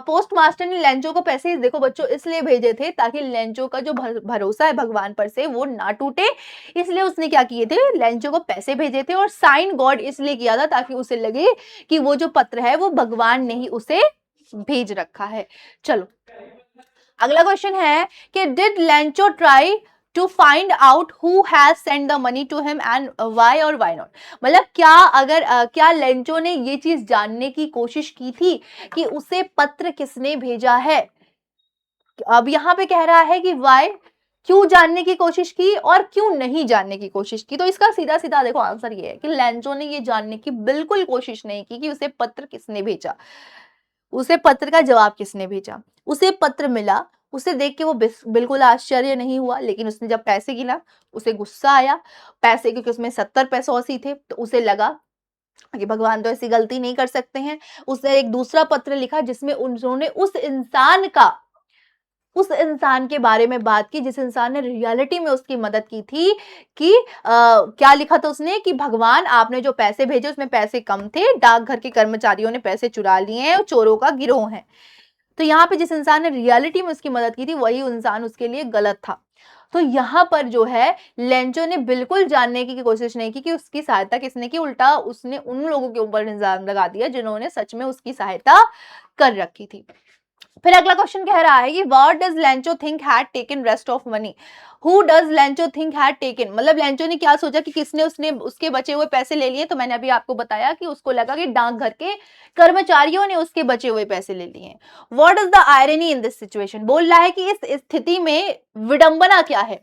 पोस्ट मास्टर ने लेंचो को पैसे देखो बच्चों इसलिए भेजे थे ताकि लेंचो का जो भरोसा है भगवान पर से वो ना टूटे, इसलिए उसने क्या किए थे, लेंचो को पैसे भेजे थे। और साइन गॉड इसलिए किया था ताकि उसे लगे कि वो जो पत्र है वो भगवान ने ही उसे भेज रखा है। चलो अगला क्वेश्चन है कि did Lencho try to find out who has send the money to him and why और व्हाई नॉट, मतलब क्या लेंचो ने ये चीज जानने की कोशिश की थी कि उसे पत्र किसने भेजा है। अब यहाँ पे कह रहा है कि व्हाई, क्यों जानने की कोशिश की और क्यों नहीं जानने की कोशिश की। तो इसका सीधा सीधा देखो आंसर ये है कि लेंचो ने ये जानने की बिल्कुल कोशिश नहीं की कि उसे पत्र किसने भेजा, उसे पत्र का जवाब किसने भेजा। उसे पत्र मिला, उसे देख के वो बिल्कुल आश्चर्य नहीं हुआ, लेकिन उसने जब पैसे गिना उसे गुस्सा आया। पैसे क्योंकि उसमें 70 पैसे औसी थे, तो उसे लगा कि भगवान तो ऐसी गलती नहीं कर सकते हैं। उसने एक दूसरा पत्र लिखा जिसमें उन्होंने उस इंसान के बारे में बात की जिस इंसान ने रियलिटी में उसकी मदद की थी। कि क्या लिखा था उसने कि भगवान आपने जो पैसे भेजे उसमें पैसे कम थे, डाकघर के कर्मचारियों ने पैसे चुरा लिए हैं और चोरों का गिरोह है। तो यहाँ पे जिस इंसान ने रियलिटी में उसकी मदद की थी वही इंसान उसके लिए गलत था। तो यहाँ पर जो है लेंचो ने बिल्कुल जानने की कोशिश नहीं की कि उसकी सहायता किसने की, उल्टा उसने उन लोगों के ऊपर इल्जाम लगा दिया जिन्होंने सच में उसकी सहायता कर रखी थी। फिर अगला क्वेश्चन कह रहा है कि what does Lencho think had taken rest of money, who does Lencho think had taken, मतलब लेंचो ने क्या सोचा कि किसने उसने उसके बचे हुए पैसे ले लिए। तो मैंने अभी आपको बताया कि उसको लगा कि डाकघर के कर्मचारियों ने उसके बचे हुए पैसे ले लिए हैं। What is the irony in this situation, बोल रहा है कि इस स्थिति में विडंबना क्या है,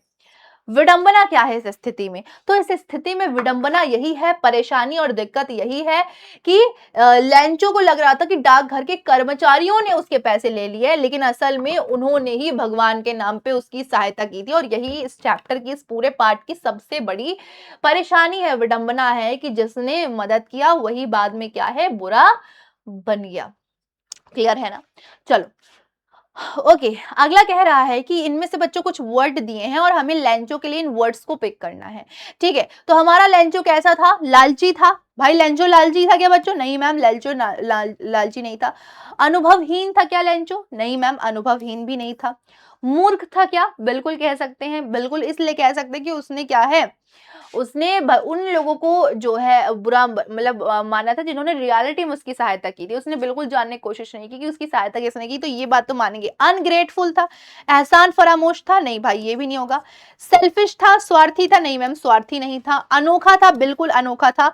विडंबना क्या है इस स्थिति में। तो इस स्थिति में विडंबना यही है, परेशानी और दिक्कत यही है कि लेंचो को लग रहा था कि डाकघर के कर्मचारियों ने उसके पैसे ले लिए, लेकिन असल में उन्होंने ही भगवान के नाम पे उसकी सहायता की थी। और यही इस चैप्टर की, इस पूरे पार्ट की सबसे बड़ी परेशानी है, विडंबना है कि जिसने मदद किया वही बाद में क्या है, बुरा बन गया। क्लियर है ना। चलो ओके अगला कह रहा है कि इनमें से बच्चों कुछ वर्ड दिए हैं और हमें लेंचो के लिए इन वर्ड्स को पिक करना है। ठीक है, तो हमारा लेंचो कैसा था, लालची था। भाई लेंचो लालची था क्या बच्चों? नहीं मैम, लेंचो लालची नहीं था। अनुभवहीन था क्या लेंचो? नहीं मैम, अनुभवहीन भी नहीं था। मूर्ख था क्या? बिल्कुल कह सकते हैं, बिल्कुल इसलिए कह सकते हैं कि उसने क्या है, उसने उन लोगों को जो है बुरा मतलब माना था जिन्होंने रियलिटी में उसकी सहायता की थी। उसने बिल्कुल जानने की कोशिश नहीं की कि उसकी सहायता किसने की, तो ये बात तो मानेंगे। अनग्रेटफुल था, एहसान फरामोश था, नहीं भाई ये भी नहीं होगा। सेल्फिश था, स्वार्थी था, नहीं मैम स्वार्थी नहीं था। अनोखा था, बिल्कुल अनोखा था।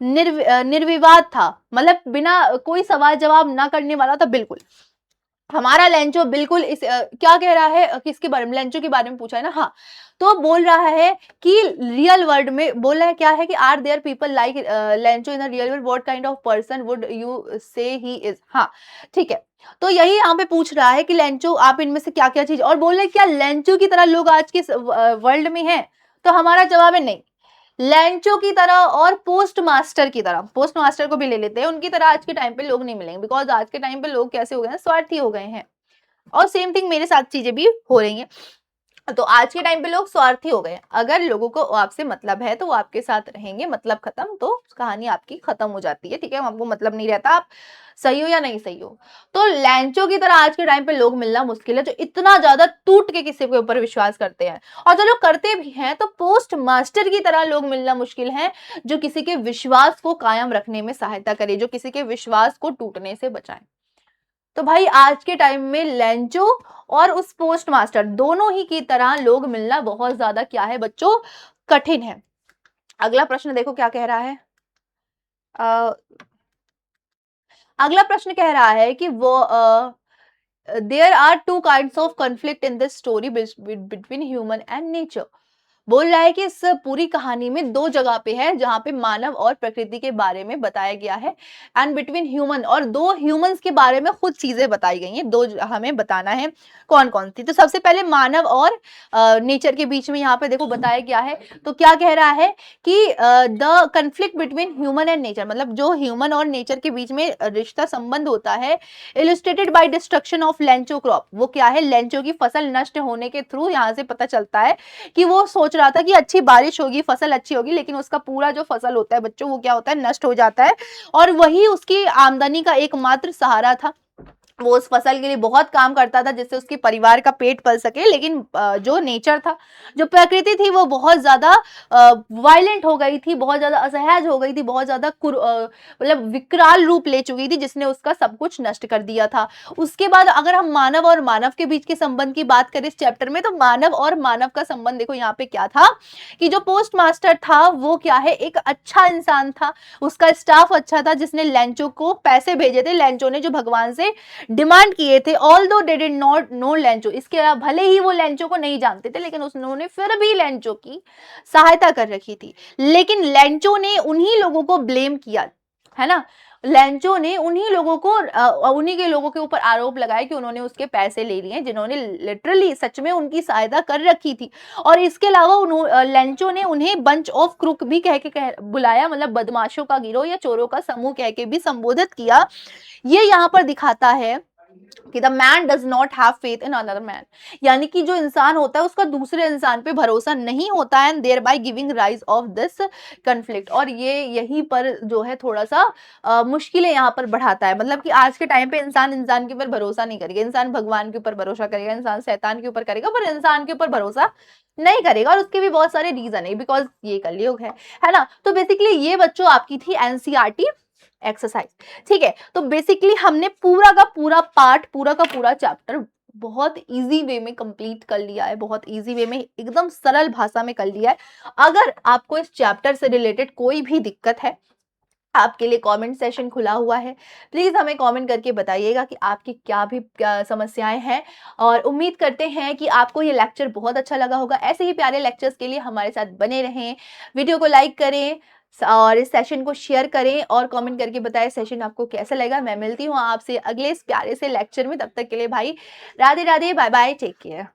निर्विवाद था, मतलब बिना कोई सवाल जवाब ना करने वाला था, बिल्कुल। हमारा लेंचो बिल्कुल इस क्या कह रहा है, किसके बारे में, लेंचो के बारे में पूछा है ना। हाँ, तो बोल रहा है कि रियल वर्ल्ड में बोल रहा है क्या है कि are there people like Lencho in the real world, what kind of person would you say he is. हाँ ठीक है, तो यही यहाँ पे पूछ रहा है कि लेंचो आप इनमें से क्या क्या चीज, और बोल रहे क्या लेंचो की तरह लोग आज के वर्ल्ड में हैं। तो हमारा जवाब है नहीं, लैंचो की तरह और पोस्ट मास्टर की तरह, पोस्ट मास्टर को भी ले लेते हैं, उनकी तरह आज के टाइम पे लोग नहीं मिलेंगे, बिकॉज आज के टाइम पे लोग कैसे हो गए हैं, स्वार्थी हो गए हैं। और सेम थिंग मेरे साथ चीजें भी हो रही हैं। तो आज के टाइम पे लोग स्वार्थी हो गए हैं। अगर लोगों को आपसे मतलब है तो वो आपके साथ रहेंगे, मतलब खत्म तो कहानी आपकी खत्म हो जाती है, ठीक है, आपको मतलब नहीं रहता, आप सही हो या नहीं सही हो। तो लैंचो की तरह आज के टाइम पे लोग मिलना मुश्किल है, जो इतना ज्यादा टूट के किसी के ऊपर विश्वास करते हैं। और जो लोग करते भी हैं तो पोस्ट मास्टर की तरह लोग मिलना मुश्किल है, जो किसी के विश्वास को कायम रखने में सहायता करे, जो किसी के विश्वास को टूटने से बचाए। तो भाई आज के टाइम में लेंचो और उस पोस्ट मास्टर दोनों ही की तरह लोग मिलना बहुत ज्यादा क्या है बच्चों, कठिन है। अगला प्रश्न देखो क्या कह रहा है। अ, अगला प्रश्न कह रहा है कि वो there are two kinds of conflict in this story between human and nature. बोल रहा है कि इस पूरी कहानी में दो जगह पे है जहां पे मानव और प्रकृति के बारे में बताया गया है, एंड बिटवीन ह्यूमन, और दो ह्यूमंस के बारे में खुद चीजें बताई गई हैं, दो हमें बताना है कौन कौन सी। तो सबसे पहले मानव और नेचर के बीच में यहाँ पे देखो बताया गया है। तो क्या कह रहा है कि the conflict between human and nature, मतलब जो ह्यूमन और नेचर के बीच में रिश्ता संबंध होता है, illustrated bye destruction of Lencho crop. वो क्या है, लेंचो की फसल नष्ट होने के थ्रू यहाँ से पता चलता है कि वो सोच रहा था कि अच्छी बारिश होगी, फसल अच्छी होगी, लेकिन उसका पूरा जो फसल होता है बच्चों, वो क्या होता है, नष्ट हो जाता है। और वही उसकी आमदनी का एकमात्र सहारा था। वो उस फसल के लिए बहुत काम करता था जिससे उसके परिवार का पेट पल सके, लेकिन जो नेचर था, जो प्रकृति थी, वो बहुत ज्यादा वायलेंट हो गई थी, बहुत ज्यादा असहज हो गई थी, बहुत ज्यादा मतलब विकराल रूप ले चुकी थी, जिसने उसका सब कुछ नष्ट कर दिया था। उसके बाद अगर हम मानव और मानव के बीच के संबंध की बात करें इस चैप्टर में, तो मानव और मानव का संबंध देखो यहाँ पे क्या था कि जो पोस्ट मास्टर था वो क्या है, एक अच्छा इंसान था, उसका स्टाफ अच्छा था, जिसने लेंचो को पैसे भेजे थे, लेंचो ने जो भगवान से डिमांड किए थे। Although they did not know Lencho, इसके अलावा भले ही वो लेंचो को नहीं जानते थे, लेकिन उन्होंने फिर भी लेंचो की सहायता कर रखी थी। लेकिन लेंचो ने उन्हीं लोगों को ब्लेम किया, है ना, लेंचो ने उन्हीं लोगों को उन्हीं के लोगों के ऊपर आरोप लगाया कि उन्होंने उसके पैसे ले लिए, जिन्होंने लिटरली सच में उनकी सहायता कर रखी थी। और इसके अलावा लेंचो ने उन्हें बंच ऑफ क्रूक भी कह बुलाया, मतलब बदमाशों का गिरोह या चोरों का समूह कह के भी संबोधित किया। ये यहाँ पर दिखाता है कि the man does not have faith in another man, यानी कि जो इंसान होता है उसका दूसरे इंसान पे भरोसा नहीं होता है, and thereby giving rise of this conflict. और ये यहीं पर जो है थोड़ा सा मुश्किलें यहाँ पर बढ़ाता है, मतलब कि आज के टाइम पे इंसान इंसान के ऊपर भरोसा नहीं करेगा, इंसान भगवान के ऊपर भरोसा करेगा, इंसान शैतान के ऊपर करेगा, पर इंसान के ऊपर भरोसा नहीं करेगा। और उसके भी बहुत सारे रीजन है, बिकॉज ये कलयुग है ना। तो बेसिकली ये बच्चों आपकी थी एनसीईआरटी एक्सरसाइज, ठीक है। तो बेसिकली हमने पूरा का पूरा पार्ट, पूरा का पूरा चैप्टर बहुत इजी वे में कंप्लीट कर लिया है, बहुत इजी वे में, एकदम सरल भाषा में कर लिया है। अगर आपको इस चैप्टर से रिलेटेड कोई भी दिक्कत है, आपके लिए कमेंट सेशन खुला हुआ है, प्लीज हमें कमेंट करके बताइएगा कि आपकी क्या समस्याएं हैं। और उम्मीद करते हैं कि आपको ये लेक्चर बहुत अच्छा लगा होगा। ऐसे ही प्यारे लेक्चर्स के लिए हमारे साथ बने रहें, वीडियो को लाइक करें और इस सेशन को शेयर करें और कमेंट करके बताएं सेशन आपको कैसा लगा। मैं मिलती हूँ आपसे अगले इस प्यारे से लेक्चर में, तब तक के लिए भाई Radhe Radhe, bye bye, take care.